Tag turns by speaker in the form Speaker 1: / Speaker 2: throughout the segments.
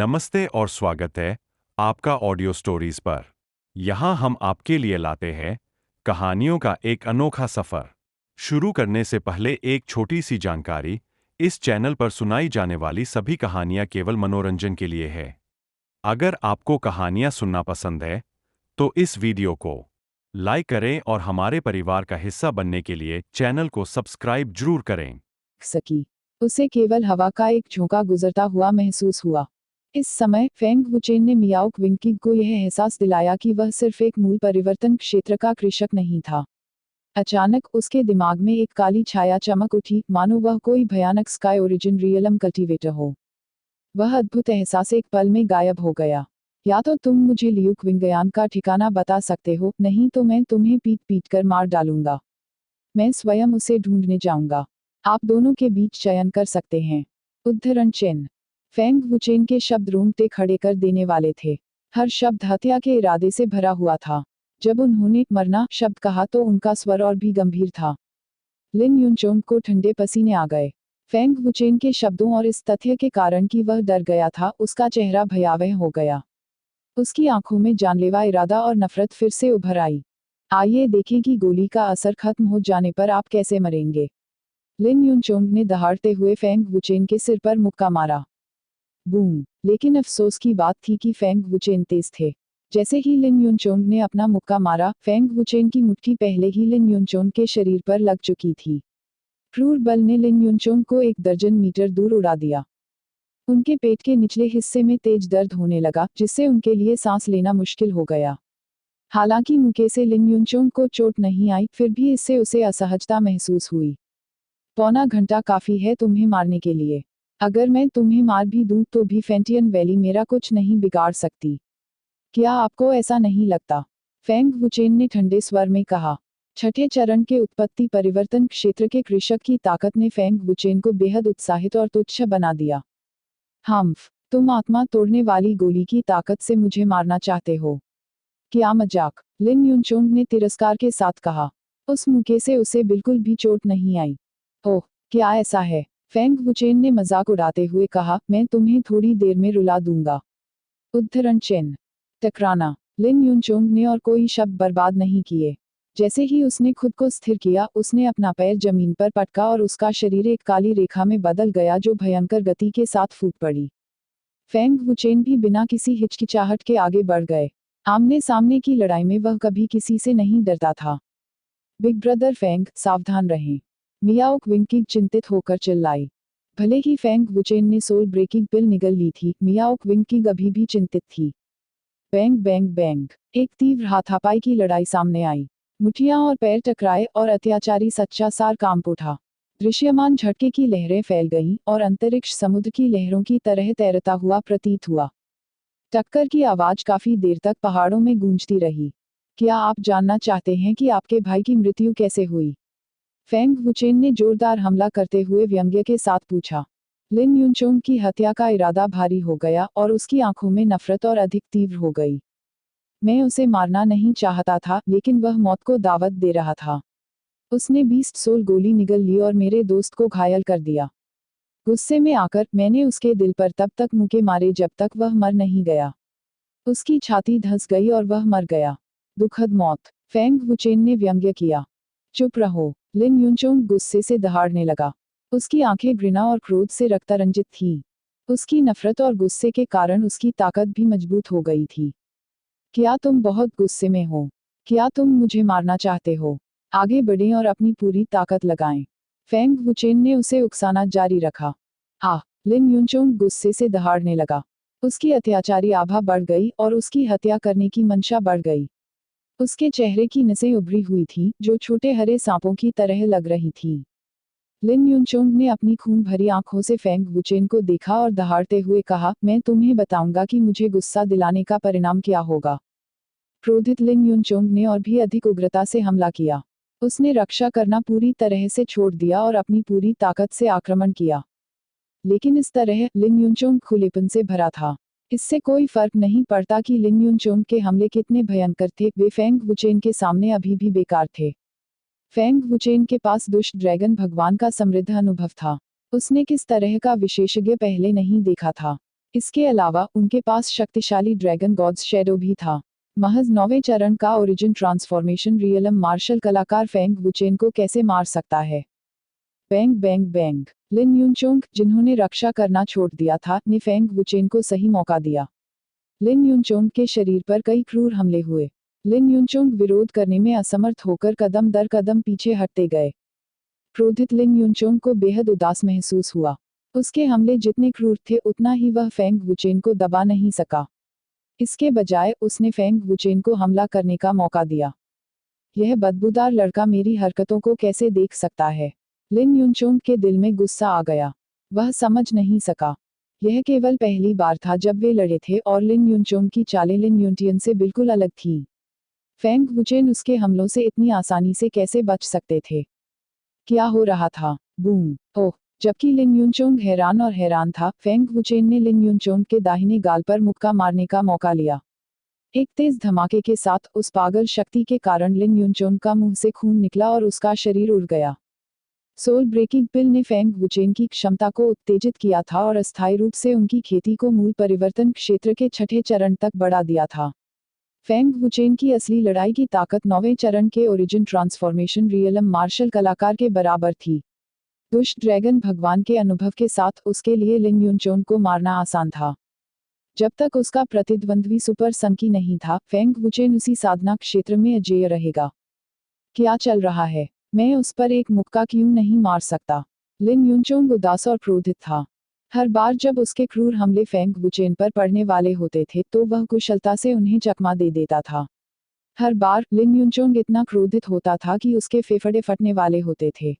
Speaker 1: नमस्ते और स्वागत है आपका ऑडियो स्टोरीज पर। यहाँ हम आपके लिए लाते हैं कहानियों का एक अनोखा सफर। शुरू करने से पहले एक छोटी सी जानकारी, इस चैनल पर सुनाई जाने वाली सभी कहानियाँ केवल मनोरंजन के लिए है। अगर आपको कहानियाँ सुनना पसंद है, तो इस वीडियो को लाइक करें और हमारे परिवार का हिस्सा बनने के लिए चैनल को सब्सक्राइब जरूर करें।
Speaker 2: सकी उसे केवल हवा का एक झोंका गुजरता हुआ महसूस हुआ। इस समय फेंग वुचेन ने मियाओक विंकी को यह एहसास दिलाया कि वह सिर्फ एक मूल परिवर्तन क्षेत्र का कृषक नहीं था। अचानक उसके दिमाग में एक काली छाया चमक उठी, मानो वह कोई भयानक स्काई ओरिजिन रियलम कल्टीवेटर हो। वह अद्भुत एहसास एक पल में गायब हो गया। या तो तुम मुझे लियुक विंगयान का ठिकाना बता सकते हो, नहीं तो मैं तुम्हें पीट पीट कर मार डालूंगा। मैं स्वयं उसे ढूंढने जाऊंगा। आप दोनों के बीच चयन कर सकते हैं। उद्धरण चिन्ह। फेंग वुचेन के शब्द रोंगटे खड़े कर देने वाले थे। हर शब्द हत्या के इरादे से भरा हुआ था। जब उन्होंने मरना शब्द कहा तो उनका स्वर और भी गंभीर था। लिन युनचोंग को ठंडे पसीने आ गए। फेंग वुचेन के शब्दों और इस तथ्य के कारण कि वह डर गया था, उसका चेहरा भयावह हो गया। उसकी आंखों में जानलेवा इरादा और नफरत फिर से उभर आई। आइए देखें कि गोली का असर खत्म हो जाने पर आप कैसे मरेंगे। लिन युनचोंग ने दहाड़ते हुए फेंग वुचेन के सिर पर मुक्का मारा। बूम! लेकिन अफसोस की बात थी कि फेंग वुचेन तेज थे। जैसे ही लिन युनचोंग ने अपना मुक्का मारा, फेंग वुचेन की मुट्ठी पहले ही लिन युनचोंग के शरीर पर लग चुकी थी। क्रूर बल ने लिन युनचोंग को 1 दर्जन मीटर दूर उड़ा दिया। उनके पेट के निचले हिस्से में तेज दर्द होने लगा, जिससे उनके लिए सांस लेना मुश्किल हो गया। हालांकि मुक्के से लिन युनचोंग को चोट नहीं आई, फिर भी इससे उसे असहजता महसूस हुई। पौना घंटा काफी है तुम्हें मारने के लिए। अगर मैं तुम्हें मार भी दूं तो भी फेंटियन वैली मेरा कुछ नहीं बिगाड़ सकती। क्या आपको ऐसा नहीं लगता? फेंग वुचेन ने ठंडे स्वर में कहा। छठे चरण के उत्पत्ति परिवर्तन क्षेत्र के कृषक की ताकत ने फेंग वुचेन को बेहद उत्साहित और तुच्छ बना दिया। हम्फ, तुम आत्मा तोड़ने वाली गोली की ताकत से मुझे मारना चाहते हो? क्या मजाक? लिन युनचोंग ने तिरस्कार के साथ कहा। उस मुक्के से उसे बिल्कुल भी चोट नहीं आई। ओह, क्या ऐसा है? फेंग वुचेन ने मजाक उड़ाते हुए कहा, मैं तुम्हें थोड़ी देर में रुला दूंगा। उद्धरण चिन्ह। टकराना। लिन युनचोंग ने और कोई शब्द बर्बाद नहीं किए। जैसे ही उसने खुद को स्थिर किया, उसने अपना पैर जमीन पर पटका और उसका शरीर एक काली रेखा में बदल गया जो भयंकर गति के साथ फूट पड़ी। फेंग वुचेन भी बिना किसी हिचकिचाहट के आगे बढ़ गए। आमने सामने की लड़ाई में वह कभी किसी से नहीं डरता था। बिग ब्रदर फेंग, सावधान रहें। मियाओक विंकी चिंतित होकर चिल्लाई। भले ही फेंग वुचेन ने सोल ब्रेकिंग पिल निगल ली थी, मियाओक विंकी अभी भी चिंतित थी। बैंग बैंग बैंग, एक तीव्र हाथापाई की लड़ाई सामने आई। मुठियां और पैर टकराए और अत्याचारी सच्चा सार कांप उठा। दृश्यमान झटके की लहरें फैल गईं और अंतरिक्ष समुद्र की लहरों की तरह तैरता हुआ प्रतीत हुआ। टक्कर की आवाज काफी देर तक पहाड़ों में गूंजती रही। क्या आप जानना चाहते हैं कि आपके भाई की मृत्यु कैसे हुई? फेंग वुचेन ने जोरदार हमला करते हुए व्यंग्य के साथ पूछा। लिन युनचोंग की हत्या का इरादा भारी हो गया और उसकी आंखों में नफरत और अधिक तीव्र हो गई। मैं उसे मारना नहीं चाहता था, लेकिन वह मौत को दावत दे रहा था। उसने 20 सोल गोली निगल ली और मेरे दोस्त को घायल कर दिया। गुस्से में आकर मैंने उसके दिल पर तब तक मुक्के मारे जब तक वह मर नहीं गया। उसकी छाती धंस गई और वह मर गया। दुखद मौत, फेंग वुचेन ने व्यंग्य किया। चुप रहो। लिन युनचोंग गुस्से से दहाड़ने लगा। उसकी आंखें घृणा और क्रोध से रक्तरंजित थीं। उसकी नफरत और गुस्से के कारण उसकी ताकत भी मजबूत हो गई थी। क्या तुम बहुत गुस्से में हो? क्या तुम मुझे मारना चाहते हो? आगे बढ़ें और अपनी पूरी ताकत लगाएं। फेंग वुचेन ने उसे उकसाना जारी रखा। आह! लिन युनचोंग गुस्से से दहाड़ने लगा। उसकी अत्याचारी आभा बढ़ गई और उसकी हत्या करने की मंशा बढ़ गई। उसके चेहरे की नसें उभरी हुई थीं, जो छोटे हरे सांपों की तरह लग रही थीं। लिन युनचोंग ने अपनी खून भरी आंखों से फेंग वुचेन को देखा और दहाड़ते हुए कहा, मैं तुम्हें बताऊंगा कि मुझे गुस्सा दिलाने का परिणाम क्या होगा। क्रोधित लिन युनचोंग ने और भी अधिक उग्रता से हमला किया। उसने रक्षा करना पूरी तरह से छोड़ दिया और अपनी पूरी ताकत से आक्रमण किया। लेकिन इस तरह लिन युनचोंग खुलेपन से भरा था। इससे कोई फर्क नहीं पड़ता कि लिन युनचोंग के हमले कितने भयंकर थे, वे फेंग वुचेन के सामने अभी भी बेकार थे। फेंग वुचेन के पास दुष्ट ड्रैगन भगवान का समृद्ध अनुभव था। उसने किस तरह का विशेषज्ञ पहले नहीं देखा था। इसके अलावा उनके पास शक्तिशाली ड्रैगन गॉड्स शेडो भी था। महज 9वें चरण का ओरिजिन ट्रांसफॉर्मेशन रियलम मार्शल कलाकार फेंग वुचेन को कैसे मार सकता है? Bang bang bang. Lin Yunchong, जिन्होंने रक्षा करना छोड़ दिया था, ने फेंग वुचेन को सही मौका दिया। लिन युनचोंग के शरीर पर कई क्रूर हमले हुए। लिन युनचोंग विरोध करने में असमर्थ होकर कदम दर कदम पीछे हटते गए। क्रोधित लिन युनचोंग को बेहद उदास महसूस हुआ। उसके हमले जितने क्रूर थे उतना ही वह फेंग वुचेन को दबा नहीं सका। इसके बजाय उसने फेंग वुचेन को हमला करने का मौका दिया। यह बदबूदार लड़का मेरी हरकतों को कैसे देख सकता है? लिन युनचोंग के दिल में गुस्सा आ गया। वह समझ नहीं सका। यह केवल पहली बार था जब वे लड़े थे और लिन युनचोंग की चालें लिन युनटियन से बिल्कुल अलग थीं। फेंग वुचेन उसके हमलों से इतनी आसानी से कैसे बच सकते थे? क्या हो रहा था? बूम! ओह! जबकि लिन युनचोंग हैरान था, फेंग वुचेन ने लिन युनचोंग के दाहिने गाल पर मुक्का मारने का मौका लिया। एक तेज धमाके के साथ उस पागल शक्ति के कारण लिन युनचोंग का मुंह से खून निकला और उसका शरीर उड़ गया। सोल ब्रेकिंग पिल ने फेंग वुचेन की क्षमता को उत्तेजित किया था और अस्थायी रूप से उनकी खेती को मूल परिवर्तन क्षेत्र के 6ठे चरण तक बढ़ा दिया था। फेंग वुचेन की असली लड़ाई की ताकत 9वें चरण के ओरिजिन ट्रांसफॉर्मेशन रियलम मार्शल कलाकार के बराबर थी। दुष्ट ड्रैगन भगवान के अनुभव के साथ उसके लिए लिन युनचोंग को मारना आसान था। जब तक उसका प्रतिद्वंद्वी सुपर संकी नहीं था, फेंग वुचेन उसी साधना क्षेत्र में अजेय रहेगा। क्या चल रहा है? मैं उस पर एक मुक्का क्यों नहीं मार सकता? लिन युनचोंग उदास और क्रोधित था। हर बार जब उसके क्रूर हमले फेंग वुचेन पर पड़ने वाले होते थे तो वह कुशलता से उन्हें चकमा दे देता था। हर बार लिन युनचोंग इतना क्रोधित होता था कि उसके फेफड़े फटने वाले होते थे।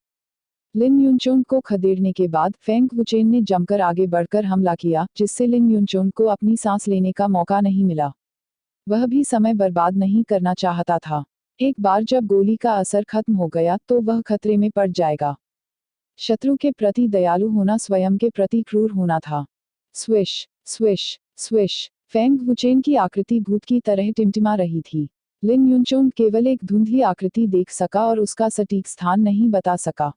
Speaker 2: लिन युनचोंग को खदेड़ने के बाद फेंग वुचेन ने जमकर आगे बढ़कर हमला किया, जिससे लिन युनचोंग को अपनी सांस लेने का मौका नहीं मिला। वह भी समय बर्बाद नहीं करना चाहता था। एक बार जब गोली का असर खत्म हो गया तो वह खतरे में पड़ जाएगा। शत्रु के प्रति दयालु होना स्वयं के प्रति क्रूर होना था। Swish swish swish. फेंग वुचेन की आकृति भूत की तरह टिमटिमा रही थी। लिन युनचोंग केवल एक धुंधली आकृति देख सका और उसका सटीक स्थान नहीं बता सका।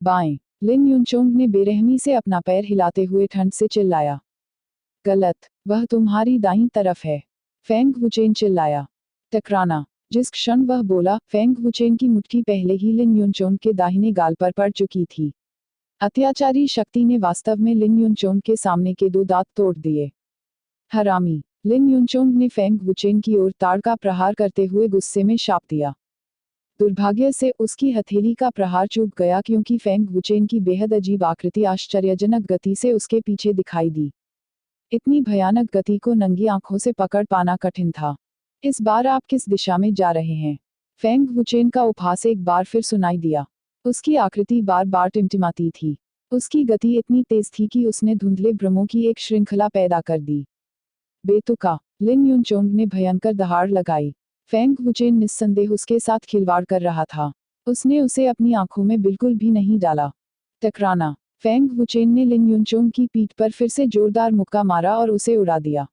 Speaker 2: बाएं। लिन युनचोंग ने बेरहमी से अपना पैर हिलाते हुए ठंड से चिल्लाया। गलत, वह तुम्हारी दाईं तरफ है। फेंग वुचेन चिल्लाया। टकराना। जिस क्षण वह बोला, फेंग वुचेन की मुट्ठी पहले ही लिन युनचोंग के दाहिने गाल पर पड़ चुकी थी। अत्याचारी शक्ति ने वास्तव में लिन युनचोंग के सामने के 2 दांत तोड़ दिए। हरामी। लिन युनचोंग ने फेंग वुचेन की ओर ताड़ का प्रहार करते हुए गुस्से में शाप दिया। दुर्भाग्य से उसकी हथेली का प्रहार चूक गया क्योंकि फेंग वुचेन की बेहद अजीब आकृति आश्चर्यजनक गति से उसके पीछे दिखाई दी। इतनी भयानक गति को नंगी आंखों से पकड़ पाना कठिन था। इस बार आप किस दिशा में जा रहे हैं? फेंग वुचेन का उपहास एक बार फिर सुनाई दिया। उसकी आकृति बार बार टिमटिमाती थी। उसकी गति इतनी तेज थी कि उसने धुंधले भ्रमों की एक श्रृंखला पैदा कर दी। बेतुका। लिन युनचोंग ने भयंकर दहाड़ लगाई। फेंग वुचेन निस्संदेह उसके साथ खिलवाड़ कर रहा था। उसने उसे अपनी आंखों में बिल्कुल भी नहीं डाला। टकराना। फेंग वुचेन ने लिन युनचोंग की पीठ पर फिर से जोरदार मुक्का मारा और उसे उड़ा दिया।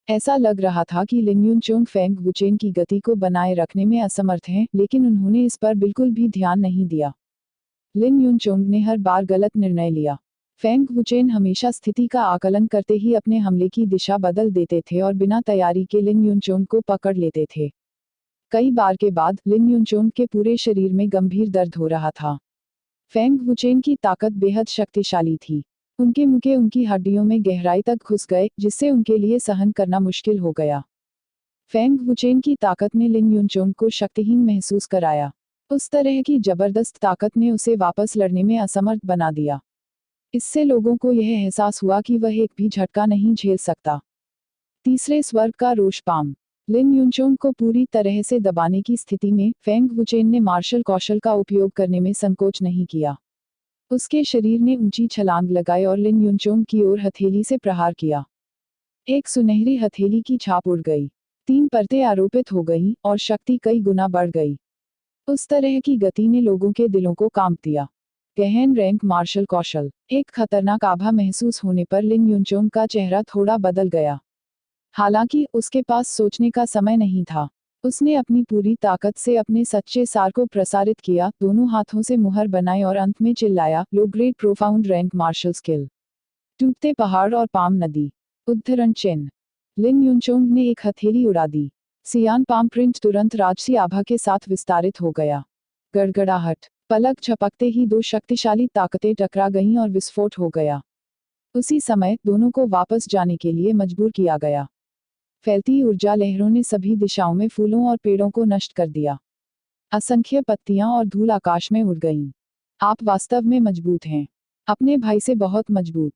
Speaker 2: ऐसा लग रहा था कि लिन युनचोंग फेंग वुचेन की गति को बनाए रखने में असमर्थ हैं, लेकिन उन्होंने इस पर बिल्कुल भी ध्यान नहीं दिया। लिन युनचोंग ने हर बार गलत निर्णय लिया। फेंग वुचेन हमेशा स्थिति का आकलन करते ही अपने हमले की दिशा बदल देते थे और बिना तैयारी के लिन युनचोंग को पकड़ लेते थे। कई बार के बाद लिन युनचोंग के पूरे शरीर में गंभीर दर्द हो रहा था। फेंग वुचेन की ताकत बेहद शक्तिशाली थी। उनके मुक्के उनकी हड्डियों में गहराई तक घुस गए, जिससे उनके लिए सहन करना मुश्किल हो गया। फेंग वुचेन की ताकत ने लिन युनचोंग को शक्तिहीन महसूस कराया। उस तरह की जबरदस्त ताकत ने उसे वापस लड़ने में असमर्थ बना दिया। इससे लोगों को यह एहसास हुआ कि वह एक भी झटका नहीं झेल सकता। तीसरे स्वर्ग का रोशपाम। लिन युनचोंग को पूरी तरह से दबाने की स्थिति में फेंग वुचेन ने मार्शल कौशल का उपयोग करने में संकोच नहीं किया। उसके शरीर ने ऊंची छलांग लगाई और लिन युनचोंग की ओर हथेली से प्रहार किया। एक सुनहरी हथेली की छाप उड़ गई। 3 परतें आरोपित हो गईं और शक्ति कई गुना बढ़ गई। उस तरह की गति ने लोगों के दिलों को कांप दिया। गहन रैंक मार्शल कौशल। एक खतरनाक आभा महसूस होने पर लिन युनचोंग का चेहरा थोड़ा बदल गया। हालांकि उसके पास सोचने का समय नहीं था। उसने अपनी पूरी ताकत से अपने सच्चे सार को प्रसारित किया, दोनों हाथों से मुहर बनाई और अंत में चिल्लाया, low great profound rank martial skill. टूटते पहाड़ और पाम नदी। उद्धरण चिन्ह। लिन युनचोंग ने एक हथेली उड़ा दी। सियान पाम प्रिंट तुरंत राजसी आभा के साथ विस्तारित हो गया। गड़गड़ाहट। पलक झपकते ही दो शक्तिशाली ताकतें टकरा गईं और विस्फोट हो गया। उसी समय दोनों को वापस जाने के लिए मजबूर किया गया। फैलती ऊर्जा लहरों ने सभी दिशाओं में फूलों और पेड़ों को नष्ट कर दिया। असंख्य पत्तियां और धूल आकाश में उड़ गईं। आप वास्तव में मजबूत हैं, अपने भाई से बहुत मजबूत।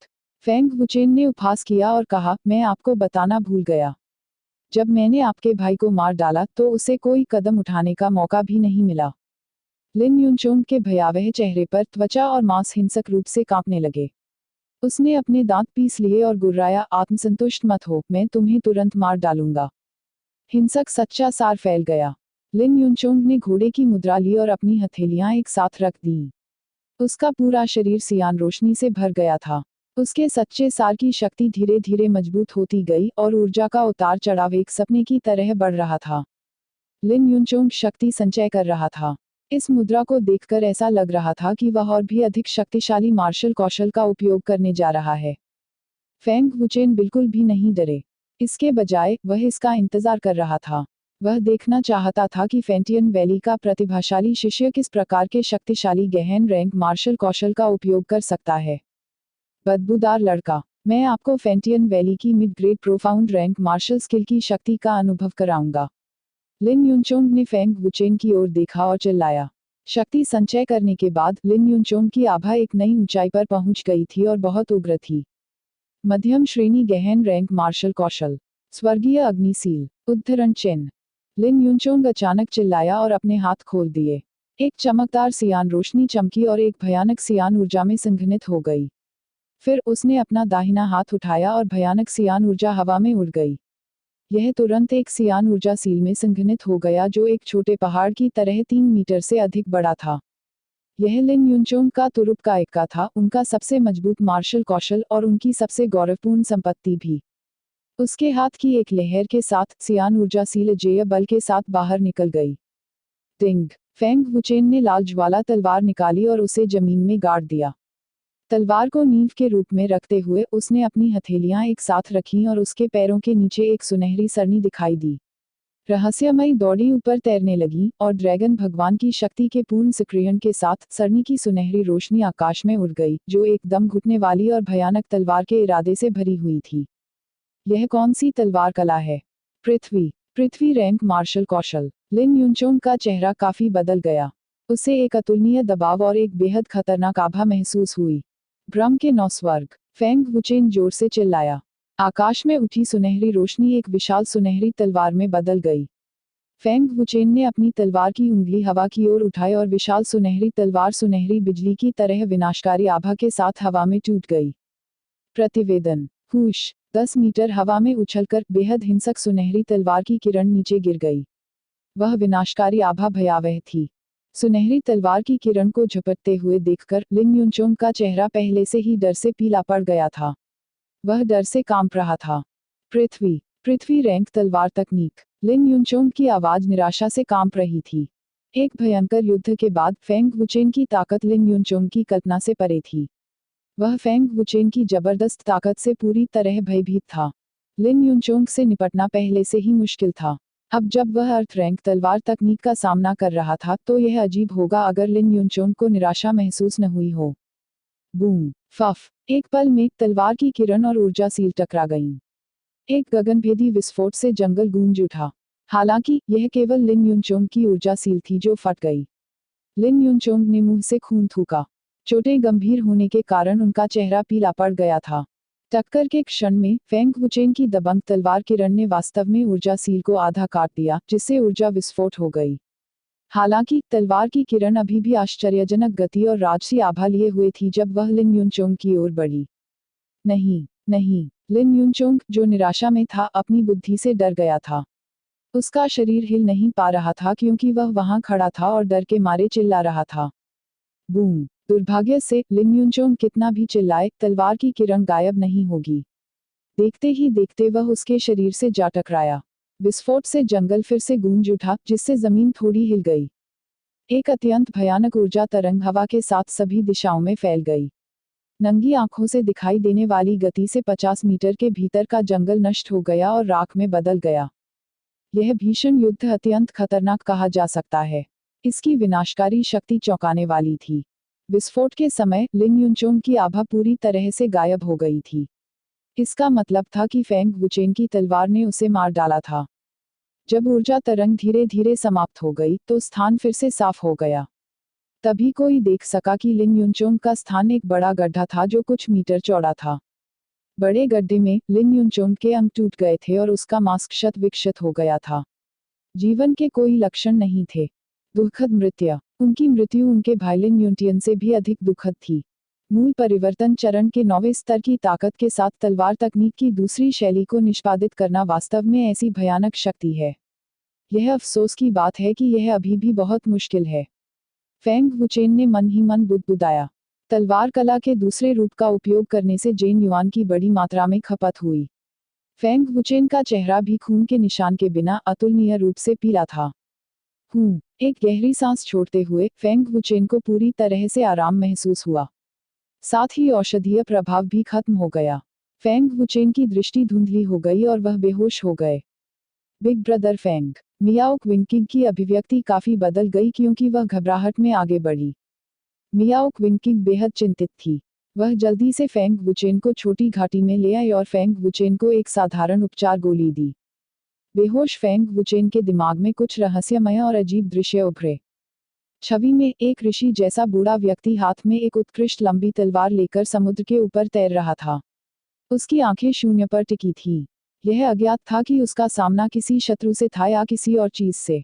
Speaker 2: फेंग वुचेन ने उपहास किया और कहा, मैं आपको बताना भूल गया। जब मैंने आपके भाई को मार डाला तो उसे कोई कदम उठाने का मौका भी नहीं मिला। लिन युनचोंग के भयावह चेहरे पर त्वचा और मांस हिंसक रूप से कांपने लगे। उसने अपने दांत पीस लिए और गुर्राया, आत्मसंतुष्ट मत हो, मैं तुम्हें तुरंत मार डालूंगा। हिंसक सच्चा सार फैल गया। लिन युनचोंग ने घोड़े की मुद्रा ली और अपनी हथेलियां एक साथ रख दी। उसका पूरा शरीर सियान रोशनी से भर गया था। उसके सच्चे सार की शक्ति धीरे धीरे मजबूत होती गई और ऊर्जा का उतार चढ़ाव एक सपने की तरह बढ़ रहा था। लिन युनचोंग शक्ति संचय कर रहा था। इस मुद्रा को देखकर ऐसा लग रहा था कि वह और भी अधिक शक्तिशाली मार्शल कौशल का उपयोग करने जा रहा है। फेंग वुचेन बिल्कुल भी नहीं डरे। इसके बजाय वह इसका इंतजार कर रहा था। वह देखना चाहता था कि फेंटियन वैली का प्रतिभाशाली शिष्य किस प्रकार के शक्तिशाली गहन रैंक मार्शल कौशल का उपयोग कर सकता है। बदबूदार लड़का, मैं आपको फेंटियन वैली की mid grade profound rank martial skill की शक्ति का अनुभव कराऊंगा। लिन युनचोंग ने फेंग वुचेन की ओर देखा और चिल्लाया। शक्ति संचय करने के बाद लिन युनचोंग की आभा एक नई ऊंचाई पर पहुंच गई थी और बहुत उग्र थी। मध्यम श्रेणी गहन रैंक मार्शल कौशल। स्वर्गीय अग्निसील। उद्धरण चिन्ह। लिन युनचोंग अचानक चिल्लाया और अपने हाथ खोल दिए। एक चमकदार सियान रोशनी चमकी और एक भयानक सियान ऊर्जा में संघनित हो गई। फिर उसने अपना दाहिना हाथ उठाया और भयानक सियान ऊर्जा हवा में उड़ गई। यह तुरंत एक सियान ऊर्जा सील में संघनित हो गया जो एक छोटे पहाड़ की तरह 3 मीटर से अधिक बड़ा था। यह लिन युनचोंग का तुरुप का इक्का था, उनका सबसे मजबूत मार्शल कौशल और उनकी सबसे गौरवपूर्ण संपत्ति भी। उसके हाथ की एक लहर के साथ सियान ऊर्जा सील अजेय बल के साथ बाहर निकल गई। टिंग। फेंग वुचेन ने लाल ज्वाला तलवार निकाली और उसे जमीन में गाड़ दिया। तलवार को नींव के रूप में रखते हुए उसने अपनी हथेलियां एक साथ रखीं और उसके पैरों के नीचे एक सुनहरी सरनी दिखाई दी। रहस्यमयी दौड़ी ऊपर तैरने लगी और ड्रैगन भगवान की शक्ति के पूर्ण सक्रियण के साथ सरनी की सुनहरी रोशनी आकाश में उड़ गई, जो एकदम घुटने वाली और भयानक तलवार के इरादे से भरी हुई थी। यह कौन सी तलवार कला है? पृथ्वी रैंक मार्शल कौशल। लिन युनचोंग का चेहरा काफी बदल गया। उसे एक अतुलनीय दबाव और एक बेहद खतरनाक आभा महसूस हुई। ब्रह्म के 9 स्वर्ग। फेंग वुचेन जोर से चिल्लाया। आकाश में उठी सुनहरी रोशनी एक विशाल सुनहरी तलवार में बदल गई। फेंग वुचेन ने अपनी तलवार की उंगली हवा की ओर उठाई और विशाल सुनहरी तलवार सुनहरी बिजली की तरह विनाशकारी आभा के साथ हवा में टूट गई। प्रतिवेदन। हुश। 10 मीटर हवा में उछलकर बेहद हिंसक सुनहरी तलवार की किरण नीचे गिर गई। वह विनाशकारी आभा भयावह थी। सुनहरी तलवार की किरण को झपटते हुए देखकर लिन युनचोंग का चेहरा पहले से ही डर से पीला पड़ गया था। वह डर से कांप रहा था। पृथ्वी रैंक तलवार तकनीक। लिन युनचोंग की आवाज निराशा से कांप रही थी। एक भयंकर युद्ध के बाद फेंग वुचेन की ताकत लिन युनचोंग की कल्पना से परे थी। वह फेंग वुचेन की जबरदस्त ताकत से पूरी तरह भयभीत था। लिन युनचोंग से निपटना पहले से ही मुश्किल था। अब जब वह अर्थ रैंक तलवार तकनीक का सामना कर रहा था तो यह अजीब होगा अगर लिन युनचोंग को निराशा महसूस न हुई हो। बूम। फफ। एक पल में तलवार की किरण और ऊर्जा सील टकरा गईं। एक गगनभेदी विस्फोट से जंगल गूंज उठा। हालांकि यह केवल लिन युनचोंग की ऊर्जा सील थी जो फट गई। लिन युनचोंग ने मुंह से खून थूका। चोटें गंभीर होने के कारण उनका चेहरा पीला पड़ गया था। टक्कर के क्षण में फेंग वुचेन की दबंग तलवार किरण ने वास्तव में ऊर्जा सील को आधा काट दिया, जिससे ऊर्जा विस्फोट हो गई। हालांकि तलवार की किरण अभी भी आश्चर्यजनक गति और राजसी आभा लिए हुए थी जब वह लिन युनचोंग की ओर बढ़ी। नहीं। लिन युनचोंग, जो निराशा में था, अपनी बुद्धि से डर गया था। उसका शरीर हिल नहीं पा रहा था क्योंकि वह वहां खड़ा था और डर के मारे चिल्ला रहा था। बूम। दुर्भाग्य से लिन युनचोंग कितना भी चिल्लाए, तलवार की किरण गायब नहीं होगी। देखते ही देखते वह उसके शरीर से जा टकराया। विस्फोट से जंगल फिर से गूंज उठा, जिससे जमीन थोड़ी हिल गई। एक अत्यंत भयानक ऊर्जा तरंग हवा के साथ सभी दिशाओं में फैल गई। नंगी आंखों से दिखाई देने वाली गति से 50 मीटर के भीतर का जंगल नष्ट हो गया और राख में बदल गया। यह भीषण युद्ध अत्यंत खतरनाक कहा जा सकता है। इसकी विनाशकारी शक्ति चौंकाने वाली थी। विस्फोट के समय लिन युनचोंग की आभा पूरी तरह से गायब हो गई थी। इसका मतलब था कि फेंग वुचेन की तलवार ने उसे मार डाला था। जब ऊर्जा तरंग धीरे धीरे समाप्त हो गई तो स्थान फिर से साफ हो गया। तभी कोई देख सका कि लिन युनचोंग का स्थान एक बड़ा गड्ढा था जो कुछ मीटर चौड़ा था। बड़े गड्ढे में लिन युनचोंग के अंग टूट गए थे और उसका मास्क क्षत विक्षत हो गया था। जीवन के कोई लक्षण नहीं थे। दुखद मृत्यु। उनकी मृत्यु उनके भाई लिन युनटियन से भी अधिक दुखद थी। मूल परिवर्तन चरण के 9वें स्तर की ताकत के साथ तलवार तकनीक की दूसरी शैली को निष्पादित करना वास्तव में ऐसी भयानक शक्ति है। यह अफसोस की बात है कि यह अभी भी बहुत मुश्किल है। फेंग वुचेन ने मन ही मन बुदबुदाया। तलवार कला के दूसरे रूप का उपयोग करने से जेन युआन की बड़ी मात्रा में खपत हुई। फेंग वुचेन का चेहरा भी खून के निशान के बिना अतुलनीय रूप से पीला था। एक गहरी सांस छोड़ते हुए फेंग वुचेन को पूरी तरह से आराम महसूस हुआ। साथ ही औषधीय प्रभाव भी खत्म हो गया। फेंग वुचेन की दृष्टि धुंधली हो गई और वह बेहोश हो गए। Big brother Feng. Miao Qinqing की अभिव्यक्ति काफी बदल गई क्योंकि वह घबराहट में आगे बढ़ी। मियाओ क्विंकिग बेहद चिंतित थी। वह जल्दी से फेंग वुचेन को छोटी घाटी में ले आई और फेंग वुचेन को एक साधारण उपचार गोली दी। बेहोश फेंग वुचेन के दिमाग में कुछ रहस्यमय और अजीब दृश्य उभरे। छवि में एक ऋषि जैसा बूढ़ा व्यक्ति हाथ में एक उत्कृष्ट लंबी तलवार लेकर समुद्र के ऊपर तैर रहा था। उसकी आंखें शून्य पर टिकी थीं। यह अज्ञात था कि उसका सामना किसी शत्रु से था या किसी और चीज से।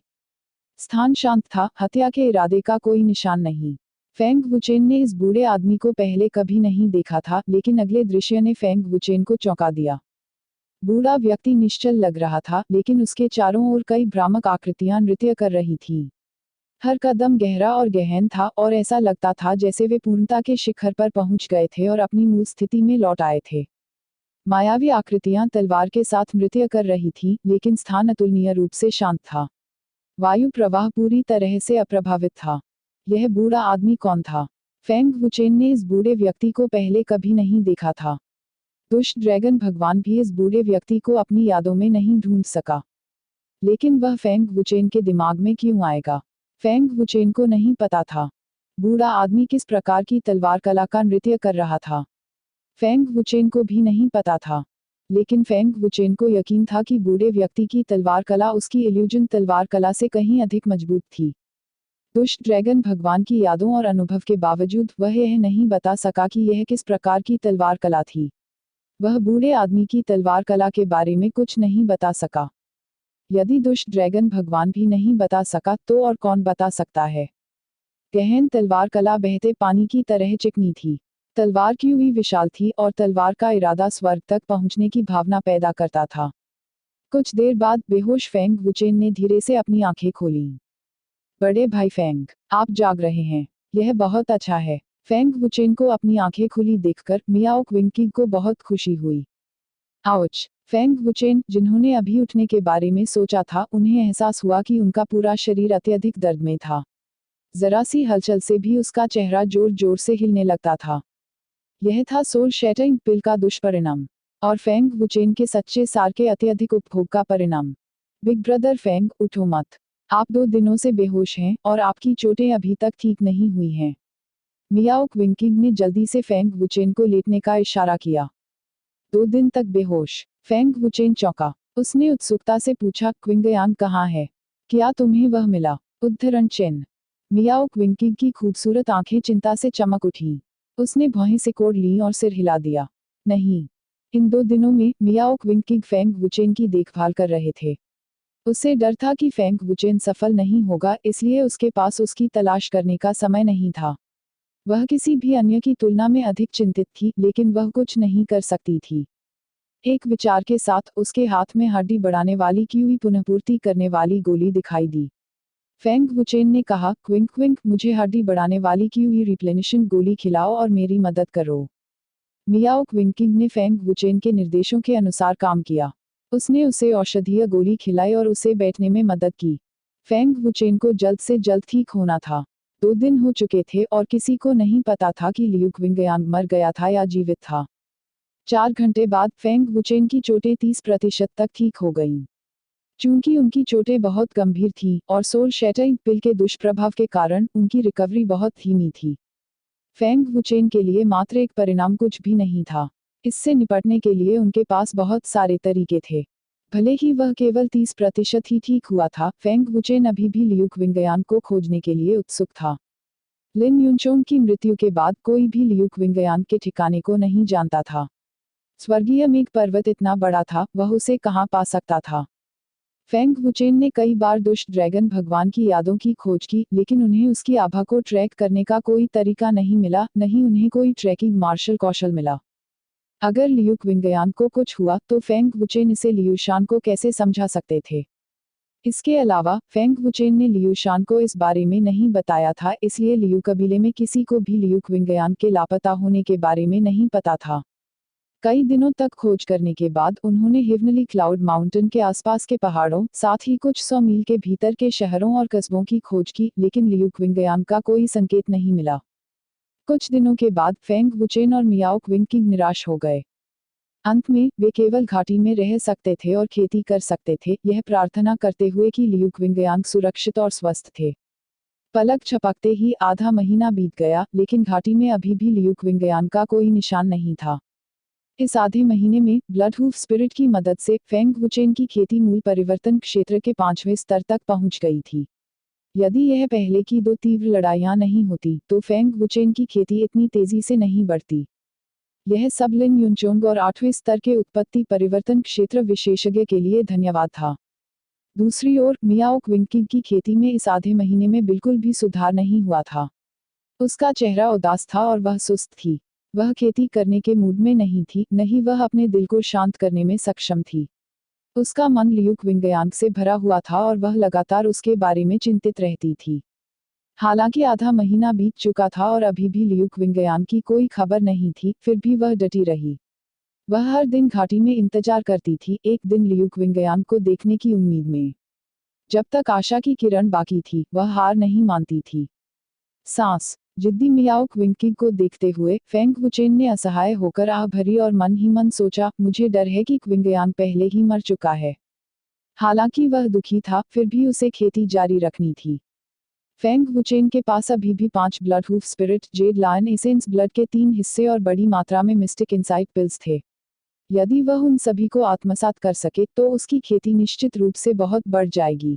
Speaker 2: स्थान शांत था, हत्या के इरादे का कोई निशान नहीं। फेंग वुचेन ने इस बूढ़े आदमी को पहले कभी नहीं देखा था, लेकिन अगले दृश्य ने फेंग वुचेन को चौंका दिया। बूढ़ा व्यक्ति निश्चल लग रहा था, लेकिन उसके चारों ओर कई भ्रामक आकृतियां नृत्य कर रही थीं। हर कदम गहरा और गहन था और ऐसा लगता था जैसे वे पूर्णता के शिखर पर पहुंच गए थे और अपनी मूल स्थिति में लौट आए थे। मायावी आकृतियां तलवार के साथ नृत्य कर रही थीं, लेकिन स्थान अतुलनीय रूप से शांत था। वायु प्रवाह पूरी तरह से अप्रभावित था। यह बूढ़ा आदमी कौन था? फेंग वुचेन ने इस बूढ़े व्यक्ति को पहले कभी नहीं देखा था। दुष्ट ड्रैगन भगवान भी इस बूढ़े व्यक्ति को अपनी यादों में नहीं ढूंढ सका। लेकिन वह फेंग वुचेन के दिमाग में क्यों आएगा? फेंग वुचेन को नहीं पता था। बूढ़ा आदमी किस प्रकार की तलवार कला का नृत्य कर रहा था। फेंग वुचेन को भी नहीं पता था। लेकिन फेंग वुचेन को यकीन था कि बूढ़े व्यक्ति की तलवार कला उसकी इल्यूजन तलवार कला से कहीं अधिक मजबूत थी। दुष्ट ड्रैगन भगवान की यादों और अनुभव के बावजूद वह यह नहीं बता सका कि यह किस प्रकार की तलवार कला थी। वह बूढ़े आदमी की तलवार कला के बारे में कुछ नहीं बता सका। यदि दुष्ट ड्रैगन भगवान भी नहीं बता सका तो और कौन बता सकता है? गहन तलवार कला बहते पानी की तरह चिकनी थी। तलवार की हुई विशाल थी और तलवार का इरादा स्वर्ग तक पहुंचने की भावना पैदा करता था। कुछ देर बाद बेहोश फेंग वुचेन ने धीरे से अपनी आंखें खोली। बड़े भाई फेंग, आप जाग रहे हैं। यह बहुत अच्छा है। फेंग वुचेन को अपनी आंखें खुली देखकर मियाओ क्विंकिग को बहुत खुशी हुई। आउच! फेंग वुचेन, जिन्होंने अभी उठने के बारे में सोचा था, उन्हें एहसास हुआ कि उनका पूरा शरीर अत्यधिक दर्द में था। जरा सी हलचल से भी उसका चेहरा जोर जोर से हिलने लगता था। यह था सोल शैटरिंग पिल का दुष्परिणाम और फेंग वुचेन के सच्चे सार के अत्यधिक उपभोग का परिणाम। बिग ब्रदर फेंग, उठो मत। आप 2 दिनों से बेहोश हैं और आपकी चोटें अभी तक ठीक नहीं हुई हैं। मियाओ क्विंकिग ने जल्दी से फेंग वुचेन को लेटने का इशारा किया। 2 दिन तक बेहोश? फेंग वुचेन चौंका। उसने उत्सुकता से पूछा, क्विंगयांग कहाँ है? क्या तुम्हें वह मिला? उद्धरण चिन्ह। मियाओ क्विंकिग की खूबसूरत आंखें चिंता से चमक उठी। उसने भौहें सिकोड़ लीं और सिर हिला दिया। नहीं। इन 2 दिनों में मियाओ क्विंकिग फेंग वुचेन की देखभाल कर रहे थे। उसे डर था कि फेंग वुचेन सफल नहीं होगा, इसलिए उसके पास उसकी तलाश करने का समय नहीं था। वह किसी भी अन्य की तुलना में अधिक चिंतित थी, लेकिन वह कुछ नहीं कर सकती थी। एक विचार के साथ उसके हाथ में हड्डी बढ़ाने वाली की पुनःपूर्ति करने वाली गोली दिखाई दी। फेंग वुचेन ने कहा, क्विंक क्विंक, मुझे हड्डी बढ़ाने वाली की रिप्लेनिशिंग गोली खिलाओ और मेरी मदद करो। मियाओ क्विंकिंग ने फेंग वुचेन के निर्देशों के अनुसार काम किया। उसने उसे औषधीय गोली खिलाई और उसे बैठने में मदद की। फेंग वुचेन को जल्द से जल्द ठीक होना था। 2 दिन हो चुके थे और किसी को नहीं पता था कि लियू क्विंगयांग मर गया था या जीवित था। 4 घंटे बाद फेंग वुचेन की चोटें 30% तक ठीक हो गईं। चूंकि उनकी चोटें बहुत गंभीर थीं और सोल शैटरिंग पिल के दुष्प्रभाव के कारण उनकी रिकवरी बहुत धीमी थी। फेंग वुचेन के लिए मात्र एक परिणाम कुछ भी नहीं था। इससे निपटने के लिए उनके पास बहुत सारे तरीके थे। भले ही वह केवल 30% ही ठीक हुआ था, फेंग वुचेन अभी भी लियू क्विंगयांग को खोजने के लिए उत्सुक था। लिन युनचोंग की मृत्यु के बाद कोई भी लियू क्विंगयांग के ठिकाने को नहीं जानता था। स्वर्गीय मेघ पर्वत इतना बड़ा था, वह उसे कहाँ पा सकता था। फेंग वुचेन ने कई बार दुष्ट ड्रैगन भगवान की यादों की खोज की, लेकिन उन्हें उसकी आभा को ट्रैक करने का कोई तरीका नहीं मिला, न ही उन्हें कोई ट्रैकिंग मार्शल कौशल मिला। अगर लियू क्विंगयांग को कुछ हुआ तो फेंग वुचेन इसे लियू शान को कैसे समझा सकते थे। इसके अलावा फेंग वुचेन ने लियू शान को इस बारे में नहीं बताया था, इसलिए लियू कबीले में किसी को भी लियू क्विंगयांग के लापता होने के बारे में नहीं पता था। कई दिनों तक खोज करने के बाद उन्होंने हेवनली क्लाउड माउंटेन के आसपास के पहाड़ों, साथ ही कुछ 100 मील के भीतर के शहरों और कस्बों की खोज की, लेकिन लियू क्विंगयांग का कोई संकेत नहीं मिला। कुछ दिनों के बाद फेंग वुचेन और मियाओ क्विंग निराश हो गए। अंत में वे केवल घाटी में रह सकते थे और खेती कर सकते थे, यह प्रार्थना करते हुए कि लियू क्विंगयांग सुरक्षित और स्वस्थ थे। पलक झपकते ही आधा महीना बीत गया, लेकिन घाटी में अभी भी लियू क्विंगयांग का कोई निशान नहीं था। इस आधे महीने में ब्लडहूफ स्पिरिट की मदद से फेंग वुचेन की खेती मूल परिवर्तन क्षेत्र के 5वें स्तर तक पहुंच गई थी। यदि यह पहले की 2 तीव्र लड़ाइयां नहीं होती तो फेंग वुचेन की खेती इतनी तेजी से नहीं बढ़ती। यह सब लिन युनचोंग और 8वें स्तर के उत्पत्ति परिवर्तन क्षेत्र विशेषज्ञ के लिए धन्यवाद था। दूसरी ओर मियाओ क्विंग की खेती में इस आधे महीने में बिल्कुल भी सुधार नहीं हुआ था। उसका चेहरा उदास था और वह सुस्त थी। वह खेती करने के मूड में नहीं थी, न ही वह अपने दिल को शांत करने में सक्षम थी। उसका मन लियू क्विंगयांग से भरा हुआ था और वह लगातार उसके बारे में चिंतित रहती थी। हालांकि आधा महीना बीत चुका था और अभी भी लियू क्विंगयांग की कोई खबर नहीं थी, फिर भी वह डटी रही। वह हर दिन घाटी में इंतजार करती थी, एक दिन लियू क्विंगयांग को देखने की उम्मीद में। जब तक आशा की किरण बाकी थी, वह हार नहीं मानती थी। सांस जिद्दी मियाओ क्विंग को देखते हुए फेंग वुचेन ने असहाय होकर आह भरी और मन ही मन सोचा, मुझे डर है कि क्विंगयांग पहले ही मर चुका है। हालांकि वह दुखी था, फिर भी उसे खेती जारी रखनी थी। फेंग वुचेन के पास अभी भी 5 bloodhoof spirit, jade lion essence blood के 3 हिस्से और बड़ी मात्रा में मिस्टिक इनसाइट पिल्स थे। यदि वह उन सभी को आत्मसात कर सके तो उसकी खेती निश्चित रूप से बहुत बढ़ जाएगी।